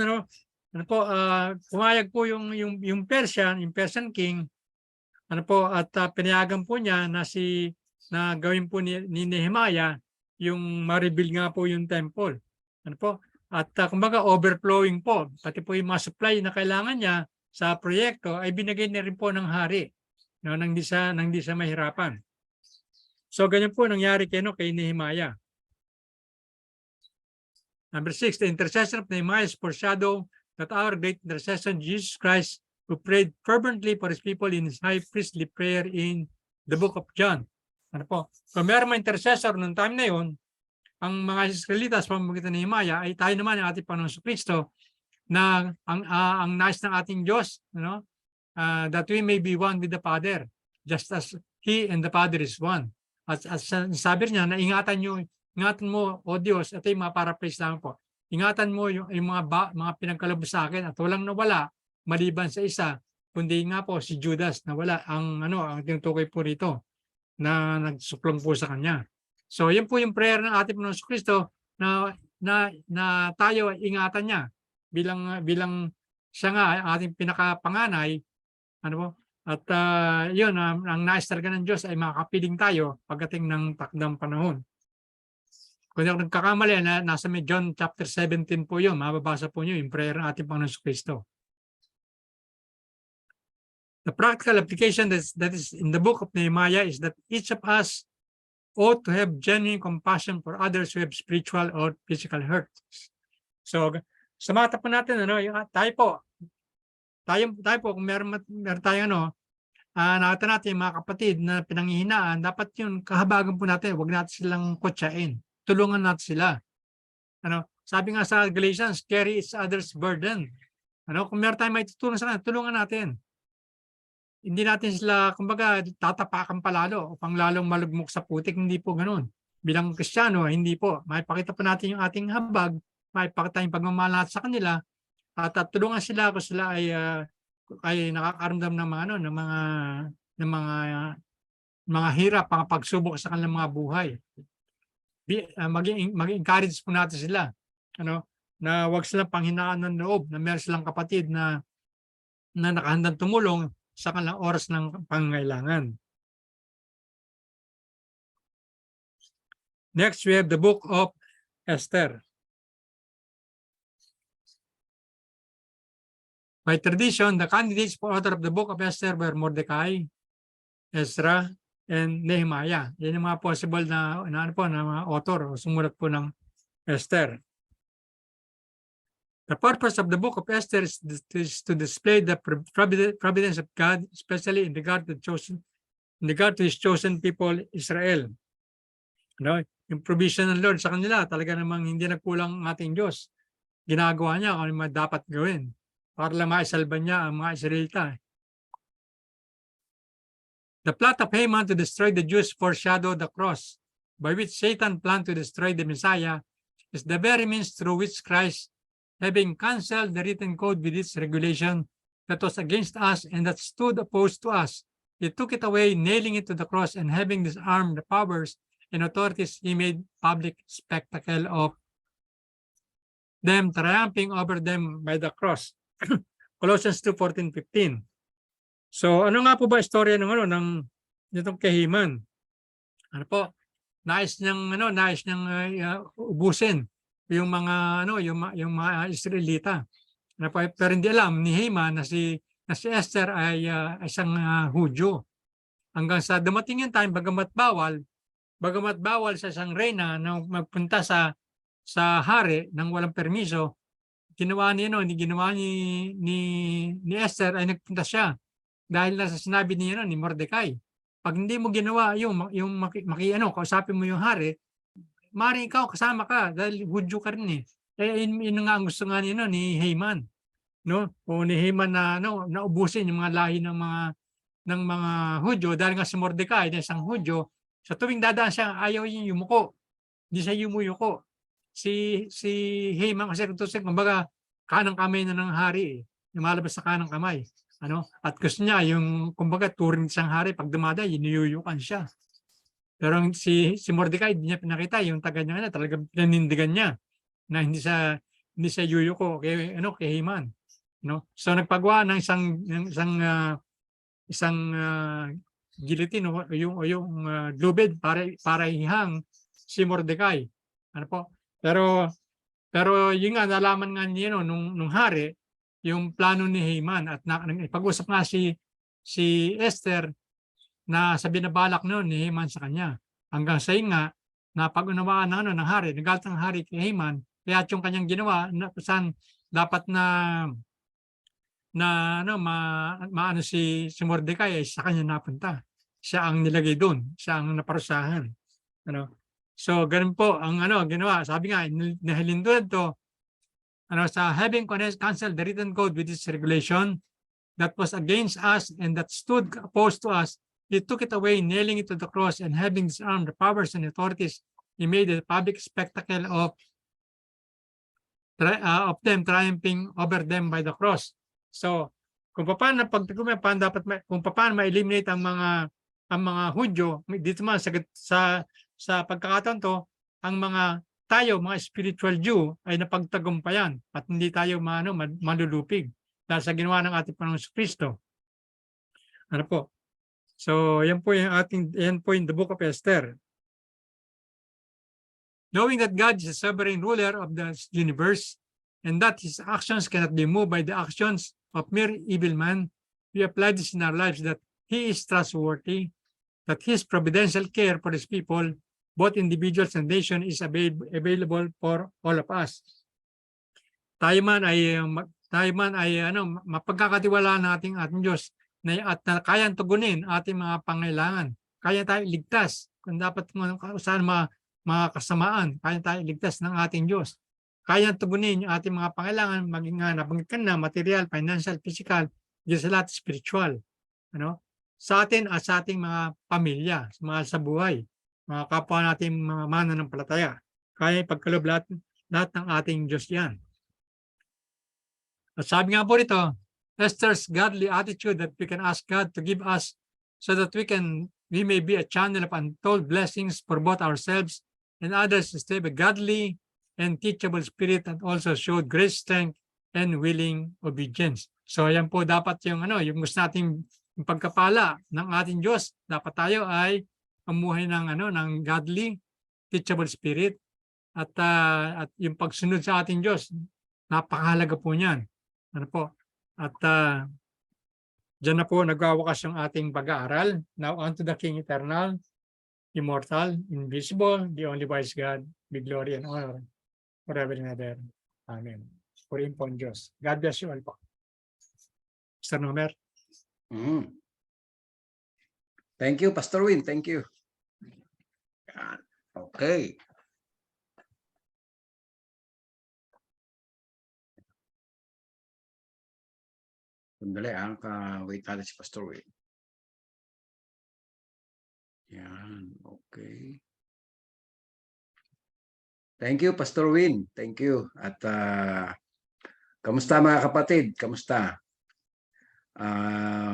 pumayag po yung Persian king at pinayagan po niya na gawin po ni Nehemiah yung ma-rebuild nga po yung temple. At kumbaga overflowing po, pati po yung mga supply na kailangan niya sa proyekto ay binigay na rin po ng hari. no, nang di siya mahirapan. So ganyan po nangyari kay Nehemiah. Number 6, the intercession of Nehemiah is foreshadow that our great intercession, Jesus Christ, who prayed fervently for his people in his high priestly prayer in the book of John. Ano po? Kung meron mga intercessor noong time na yun, ang mga Israelitas pamamagitan ni Nehemiah ay tayo naman ang ating Panginoon Kristo na ang nais ng ating Diyos, that we may be one with the Father, just as He and the Father is one. At sabi niya na ingatan mo, O Diyos, ito yung mga paraphrase namin po. Ingatan mo yung mga pinagkalabos sa akin at walang nawala maliban sa isa, kundi nga po si Judas na wala ang tinutukoy po rito na nagsuplong po sa kanya. So yan po yung prayer ng ating Panginoon Kristo na tayo ay ingatan niya bilang siya nga ating pinakapanganay, at yun ang nais talaga ng Diyos ay makapiling tayo pagdating ng takdang panahon. Kung ako nagkakamali, nasa may John chapter 17 po yun, mababasa po nyo yung prayer ng ating Panginoon Kristo. The practical application that is in the book of Nehemiah is that each of us ought to have genuine compassion for others who have spiritual or physical hurts. So, sa mata po natin, tayo po, kung meron tayong nakita natin yung mga kapatid na pinanghihinaan, dapat yun, kahabagan po natin, huwag natin silang kutsain. Tulungan natin sila. Sabi nga sa Galatians, carry each other's burden. Kung meron tayong may tutulong sa kanila, tulungan natin. Hindi natin sila, kumbaga, tatapakan palalo o pang lalong malugmok sa putik. Hindi po ganun. Bilang Kristiyano, hindi po. Maipakita po natin yung ating habag, maipakita yung pagmamahal natin sa kanila, at tulungan sila kung sila ay nakakaramdam ng mga hirap, mga pagsubok sa kanilang mga buhay. Mag-encourage po natin sila, na wag silang panghinaan ng loob, na meron silang kapatid na nakahandang tumulong sa kanilang oras ng pangangailangan. Next, we have the book of Esther. By tradition, the candidates for author of the book of Esther were Mordecai, Ezra, and Nehemiah. Yan yung mga possible na mga author o sumulat po ng Esther. The purpose of the book of Esther is to display the providence of God, especially in regard to his chosen people, Israel. Yung provision ng Lord sa kanila, talaga namang hindi nagkulang ang ating Diyos. Ginagawa niya kung ano dapat gawin para lang maisalba niya ang mga Israelita. The plot of Haman to destroy the Jews foreshadowed the cross, by which Satan planned to destroy the Messiah, is the very means through which Christ, having cancelled the written code with its regulation that was against us and that stood opposed to us, he took it away, nailing it to the cross, and having disarmed the powers and authorities, he made public spectacle of them, triumphing over them by the cross. Colossians 2:14-15. So ano nga po ba istorya ng nitong kay Haman? Nais niyang ubusin yung mga yung mga Israelita. Pero hindi alam ni Haman na si Esther ay isang Hudyo. Hanggang sa dumating yung time, bagamat bawal sa isang reyna na magpunta sa hari nang walang permiso, ginawa ni Esther ay nagpunta siya dahil nasa sinabi ni Mordecai. Pag hindi mo ginawa yung kausapin mo yung hari, maaaring ikaw kasama ka dahil Hudyo ka rin eh. Yun nga ang gusto nga ni Haman, o ni Haman na naubusin yung mga lahi ng mga Hudyo dahil nga si Mordecai na isang Hudyo, sa tuwing dadaan siya ayaw yung yumuko. Hindi siya yumuyuko. Si Haman kasi kumbaga kanang kamay na ng hari, lumalabas sa kanang kamay. At gusto niya yung kumbaga turing siyang hari, pag dumaday inuyuyukan siya. Pero si Mordecai hindi niya pinakita yung taga niya talagang pinanindigan niya na hindi siya yuyuko kay Haman. So nagpagawa ng isang guillotine o yung lubid para ihang si Mordecai. Pero yun nga, nalaman nga niya nung hari, yung plano ni Haman at pag-usap nga si Esther na sa binabalak noon ni Haman sa kanya. Hanggang sa yun nga, napag-unawaan ng, ng hari, nagalit ng hari kay Haman, kaya yung kanyang ginawa, na, saan dapat maano si Mordecai ay sa kanya napunta. Siya ang nilagay doon, siya ang naparusahan. Ano? So, ganun po ang ginawa. Sabi nga, nahilindulad to, sa having cancelled the written code with its regulation that was against us and that stood opposed to us, he took it away, nailing it to the cross, and having disarmed the powers and authorities, he made a public spectacle of them triumphing over them by the cross. So, kung paano ma-eliminate ang mga Hudyo dito man sa pagkakataon to, ang mga spiritual Jew ay napagtagumpayan at hindi tayo malulupig dahil sa ginawa ng ating Panginoong Kristo. Ano po? So, yan po in the book of Esther. Knowing that God is the sovereign ruler of the universe and that his actions cannot be moved by the actions of mere evil man, we apply this in our lives that he is trustworthy, that his providential care for his people, both individuals and nation, is available for all of us. Tayo man ay mapagkakatiwalaan natin ating Diyos at na kayang tugunin ating mga pangailangan. Kaya tayo iligtas kung dapat saan mga kasamaan, kaya tayo iligtas ng ating Diyos. Kaya tugunin yung ating mga pangailangan, maging nabanggit na material, financial, physical, sa lahat spiritual. Sa atin at sa ating mga pamilya, mahal sa buhay, mga kapwa natin mga mananampalataya. Kaya ipagkaloob lahat ng ating Diyos yan. At sabi nga po rito, Esther's godly attitude that we can ask God to give us so that we may be a channel of untold blessings for both ourselves and others to stay a godly and teachable spirit and also showed great strength and willing obedience. So yan po dapat yung gusto nating pagkapala ng ating Diyos. Dapat tayo ay pamuhay ng godly, teachable spirit at yung pagsunod sa ating Diyos. Napakahalaga po niyan. Ano po? At diyan na po nagwawakas yung ating pag-aaral. Now unto the King eternal, immortal, invisible, the only wise God, be glory and honor forever and ever. Amen. Purihin po ang Diyos. God bless you all po. Mr. Nomer. Thank you, Pastor Win. Thank you. Okay. Sandali, wait natin si Pastor Win. Yan, okay. Thank you, Pastor Win. Thank you. At kamusta mga kapatid? Kamusta?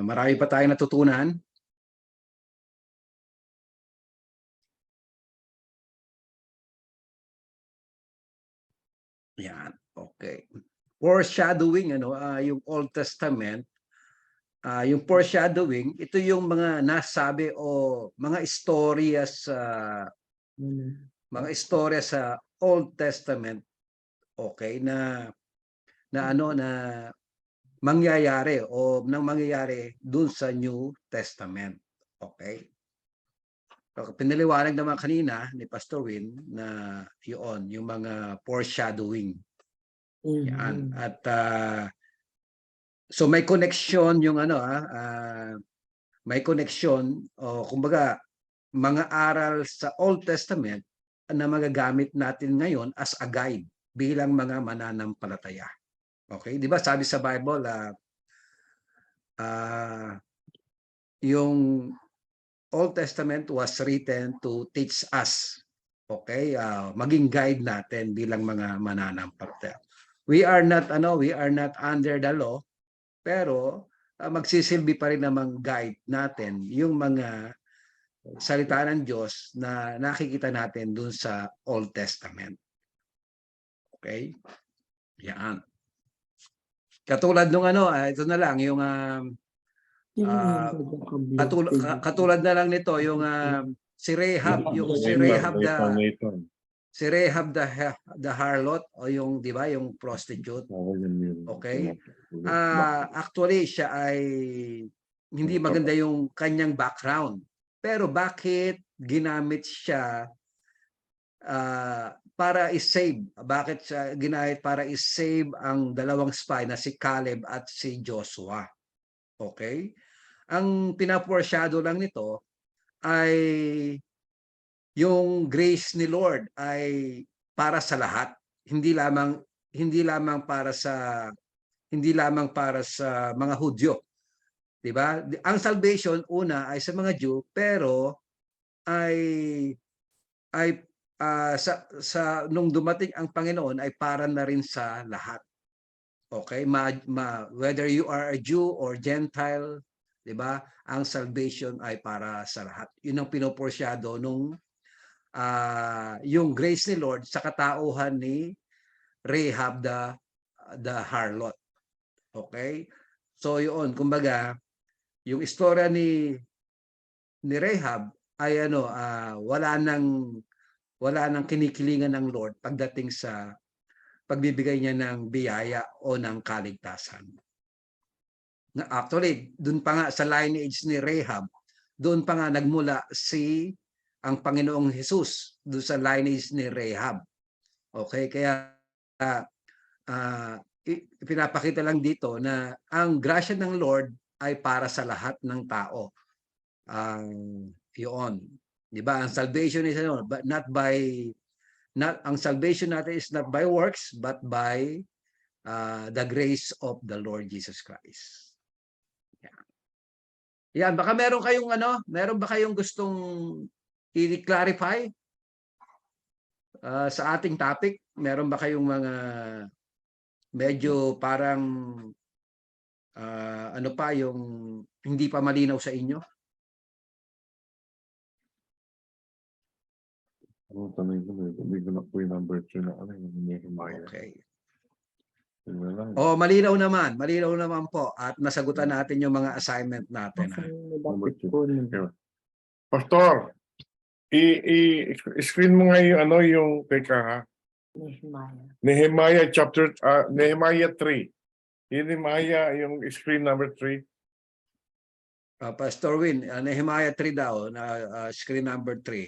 Marami pa tayong natutunan. Yan, okay. Foreshadowing, yung Old Testament, yung foreshadowing, ito yung mga nasabi o mga istorya sa Old Testament, okay, na mangyayari o nang mangyayari dun sa New Testament. Okay? So, pinaliwanag naman kanina ni Pastor Win na yung mga foreshadowing. Yan. At so may connection yung may connection o kumbaga mga aral sa Old Testament na magagamit natin ngayon as a guide bilang mga mananampalataya. Okay? 'Di ba sabi sa Bible yung Old Testament was written to teach us. Okay? Maging guide natin bilang mga mananampalataya. We are not under the law, pero magsisilbi pa rin namang guide natin yung mga salita ng Diyos na nakikita natin dun sa Old Testament. Okay? Yan. Katulad nung ito na lang yung katulad na lang nito yung si Rahab, si Rahab the harlot o yung 'di ba yung prostitute. Okay? Actually siya ay hindi maganda yung kanyang background. Pero bakit ginamit siya para i-save? Bakit siya ginamit para i-save ang dalawang spy na si Caleb at si Joshua? Okay? Ang pinaforeshadow lang nito ay yung grace ni Lord ay para sa lahat, hindi lamang para sa mga Hudyo, 'di ba? Ang salvation una ay sa mga Jew, pero ay sa nung dumating ang Panginoon ay para na rin sa lahat. Okay? Whether you are a Jew or Gentile, 'di ba? Ang salvation ay para sa lahat. 'Yun ang pinoporsyado nung yung grace ni Lord sa katauhan ni Rahab the harlot. Okay? So yun, kumbaga, yung istorya ni Rahab ay wala nang kinikilingan ng Lord pagdating sa pagbibigay niya ng biyaya o ng kaligtasan. Actually, doon pa nga sa lineage ni Rahab, doon pa nga nagmula ang Panginoong Hesus doon sa lineage ni Rahab. Okay, kaya pinapakita lang dito na ang grasya ng Lord ay para sa lahat ng tao. Yun, 'di ba? Ang salvation is but ang salvation natin is not by works but by the grace of the Lord Jesus Christ. Yan, baka meron ba kayong gustong i-clarify sa ating topic? Meron ba kayong mga medyo parang yung hindi pa malinaw sa inyo? Hindi ko na po yung number 2 na yung Nehemiah. Okay. Yun na lang. Malinaw naman po at nasagutan natin yung mga assignment natin. Number 2. Pastor, i-screen mo nga yung teka ha. Nehemiah chapter, Nehemiah 3. Nehemiah yung screen number 3. Pastor Win, Nehemiah 3 daw, screen number 3.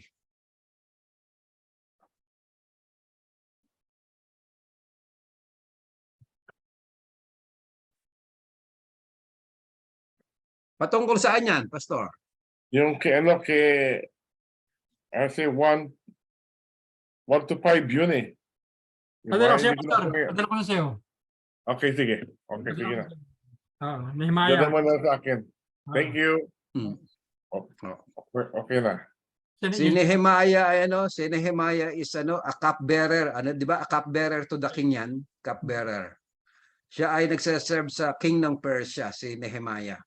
Patungkol saan yan, Pastor? Yung kay I say 1 to 5 yun eh. Padala ko sa'yo, Hindi ko Pastor. na- Padala ko na sa'yo. Okay, sige. Okay, sige na. Nehemiah. Dala mo na sa akin. Thank you. Hmm. Okay na. Si Nehemiah ay si Nehemiah is a cupbearer, 'di ba? A cupbearer to the king yan, cupbearer. Siya ay nagse-serve sa king ng Persia, si Nehemiah.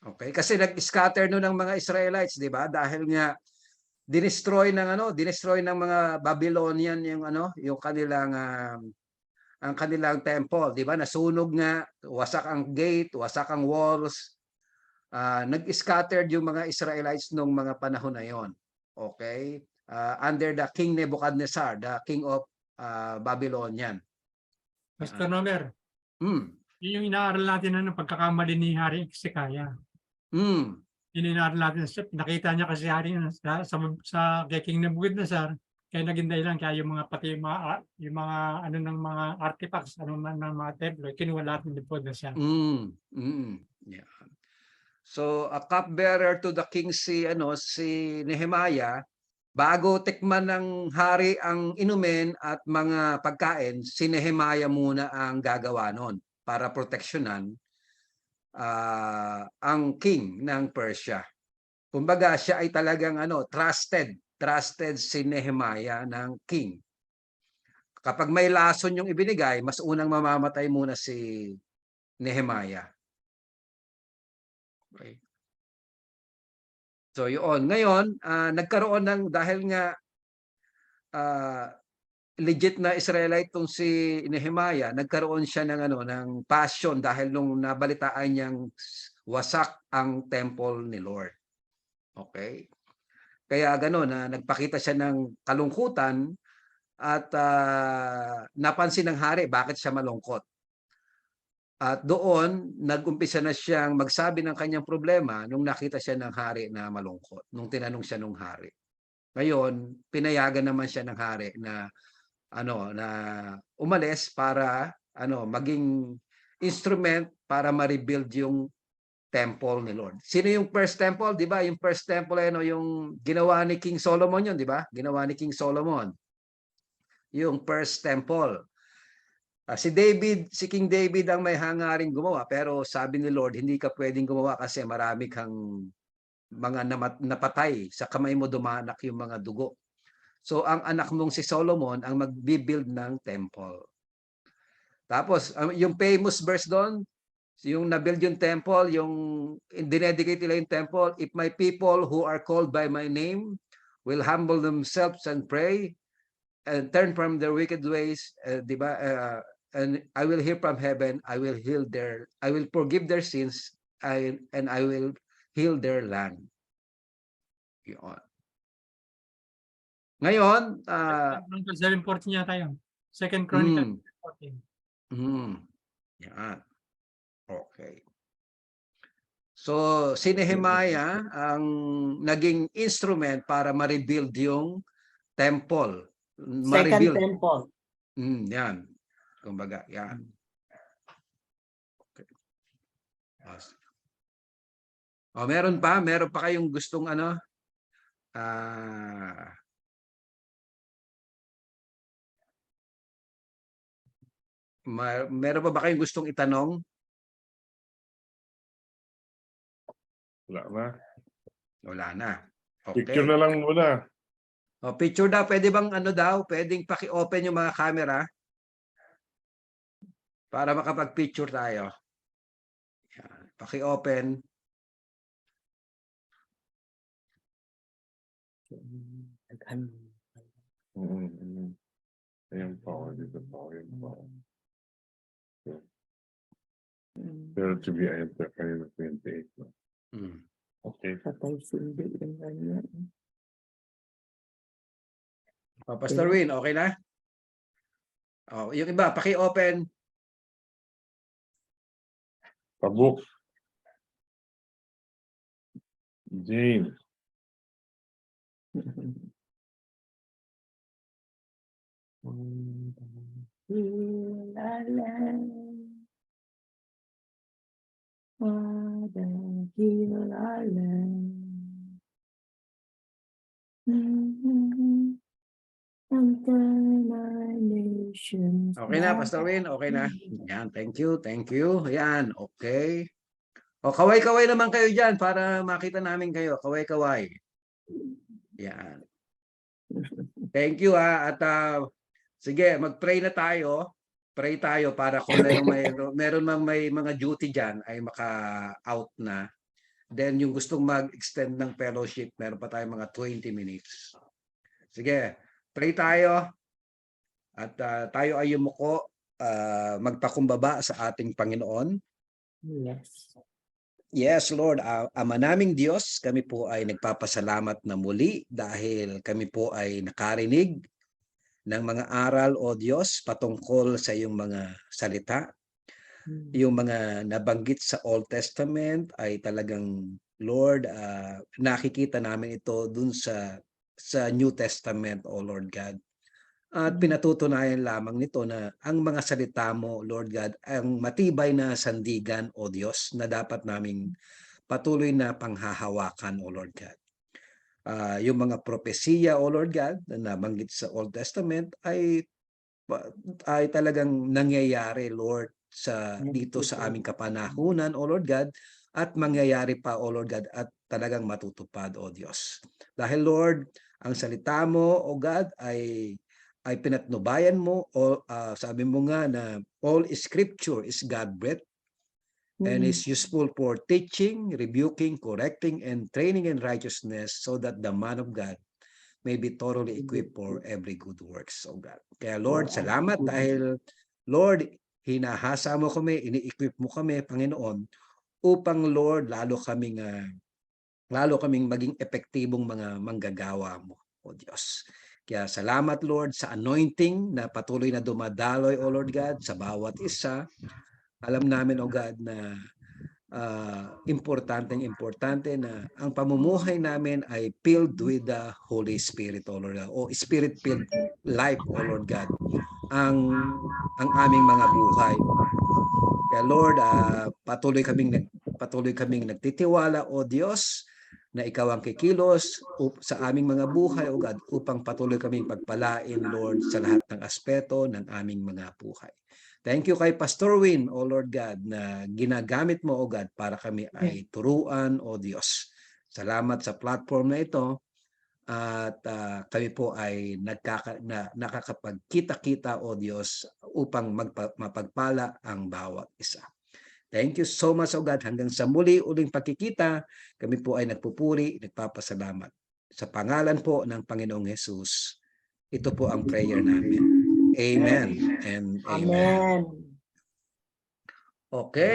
Okay, kasi nag-scatter no ng mga Israelites, 'di ba? Dahil nga dinestroy ng mga Babylonian yung kanilang ang kanilang temple, 'di ba? Nasunog nga, wasak ang gate, wasak ang walls. Nag-scattered yung mga Israelites nung mga panahon na yon. Okay? Under the King Nebuchadnezzar, the king of Babylonian. Pastor Nomer, Mm. yun yung inaaral natin ng pagkakamali ni Hari Hezekiah. Mm. Yun yung inaaral natin. Nakita niya kasi Hari sa kay King Nebuchadnezzar, kaya naging dahilan kaya yung mga pati yung mga ng mga artifacts ng mga templo kinuha lahat ng Nebuchadnezzar. Yeah. So a cupbearer to the king si Nehemiah, bago tikman ng hari ang inumin at mga pagkain, si Nehemiah muna ang gagawa noon para proteksyonan ang king ng Persia. Kumbaga siya ay talagang trusted si Nehemiah ng king. Kapag may lason yung ibinigay, mas unang mamamatay muna si Nehemiah. Okay. So yun. Ngayon, nagkaroon dahil nga legit na Israelite tong si Nehemiah, nagkaroon siya ng passion dahil nung nabalitaan niyang wasak ang temple ni Lord. Okay? Kaya nagpakita siya ng kalungkutan at napansin ng hari bakit siya malungkot. At doon, nag-umpisa na siyang magsabi ng kanyang problema nung nakita siya ng hari na malungkot, nung tinanong siya nung hari. Ngayon, pinayagan naman siya ng hari na na umalis para maging instrument para ma-rebuild yung temple ni Lord. Sino yung first temple? 'Di ba? Yung first temple yung ginawa ni King Solomon 'yun, 'di ba? Ginawa ni King Solomon. Yung first temple. Si King David ang may hangaring gumawa, pero sabi ni Lord, hindi ka pwedeng gumawa kasi marami kang mga napatay, sa kamay mo dumanak yung mga dugo. So ang anak mong si Solomon ang magbi-build ng temple. Tapos yung famous verse doon, yung na-build yung temple, yung dinedicate nila yung temple, if my people who are called by my name will humble themselves and pray and turn from their wicked ways, di ba? And I will hear from heaven, I will forgive their sins, and I will heal their land. Yun. Ngayon, Chronicle 7:14 yata yun. Second Chronicle 7:14. Yan. Okay. So, si Nehemiah ang naging instrument para ma-rebuild yung temple. Second temple. Yan. Kumbaga, yan. Okay. Meron pa kayong gustong meron pa ba kayong gustong itanong? Wala na. Wala na. Okay. Picture na lang muna. Picture daw, pwede bang pwedeng paki-open yung mga camera para makapag-picture tayo. Yan. Paki-open. Ayan pa ako, dito pa ako, ayan pa ako. Pero to be enter kanina 28. No? Okay. Patay sindi yung ganyan. Pastor Win, okay na? Yung iba, paki-open. Pabuk. James. Okay na, Pastor Win, okay na. Yan, thank you. Yan, okay. Kaway-kaway naman kayo dyan para makita namin kayo. Kaway-kaway. Yan. Thank you at sige, mag-pray na tayo. Pray tayo para kung meron mang may mga duty dyan ay maka-out na. Then yung gustong mag-extend ng fellowship, meron pa tayong mga 20 minutes. Sige, pray tayo. At tayo ay yumuko, magpakumbaba sa ating Panginoon. Yes. Yes, Lord, Ama naming Diyos, kami po ay nagpapasalamat na muli dahil kami po ay nakarinig ng mga aral, O Diyos, patungkol sa iyong mga salita. Yung mga nabanggit sa Old Testament ay talagang, Lord, nakikita namin ito dun sa New Testament, O Lord God. At pinatutunayan lamang nito na ang mga salita mo, Lord God, ang matibay na sandigan, O Diyos, na dapat naming patuloy na panghahawakan, O Lord God. Yung mga propesiya, O Lord God, na nabanggit sa Old Testament ay talagang nangyayari, Lord, dito sa aming kapanahunan, O Lord God, at mangyayari pa, O Lord God, at talagang matutupad, O Diyos. Dahil, Lord, ang salita mo, O God, ay pinatnubayan mo, sabi mo nga na all scripture is God-breathed and is useful for teaching, rebuking, correcting, and training in righteousness so that the man of God may be thoroughly equipped for every good works, O God. Kaya Lord, salamat dahil Lord, hinahasa mo kami, ini-equip mo kami, Panginoon, upang Lord, lalo kaming maging epektibong mga manggagawa mo, O Diyos. Kaya salamat, Lord, sa anointing na patuloy na dumadaloy, O Lord God, sa bawat isa. Alam namin, O God, na importante na ang pamumuhay namin ay filled with the Holy Spirit, O Lord God, o Spirit-filled life, O Lord God, ang aming mga buhay. Kaya Lord, patuloy kaming nagtitiwala, O Diyos, na ikaw ang kikilos sa aming mga buhay, O God, upang patuloy kaming pagpalain, Lord, sa lahat ng aspeto ng aming mga buhay. Thank you kay Pastor Win, O Lord God, na ginagamit mo, O God, para kami ay turuan, O Diyos. Salamat sa platform na ito. At kami po ay nakakapagkita-kita, O Diyos, upang mapagpala ang bawat isa. Thank you so much, O God. Hanggang sa uling pagkikita, kami po ay nagpupuri, nagpapasalamat. Sa pangalan po ng Panginoong Hesus, ito po ang prayer namin. Amen and amen. Amen. Okay.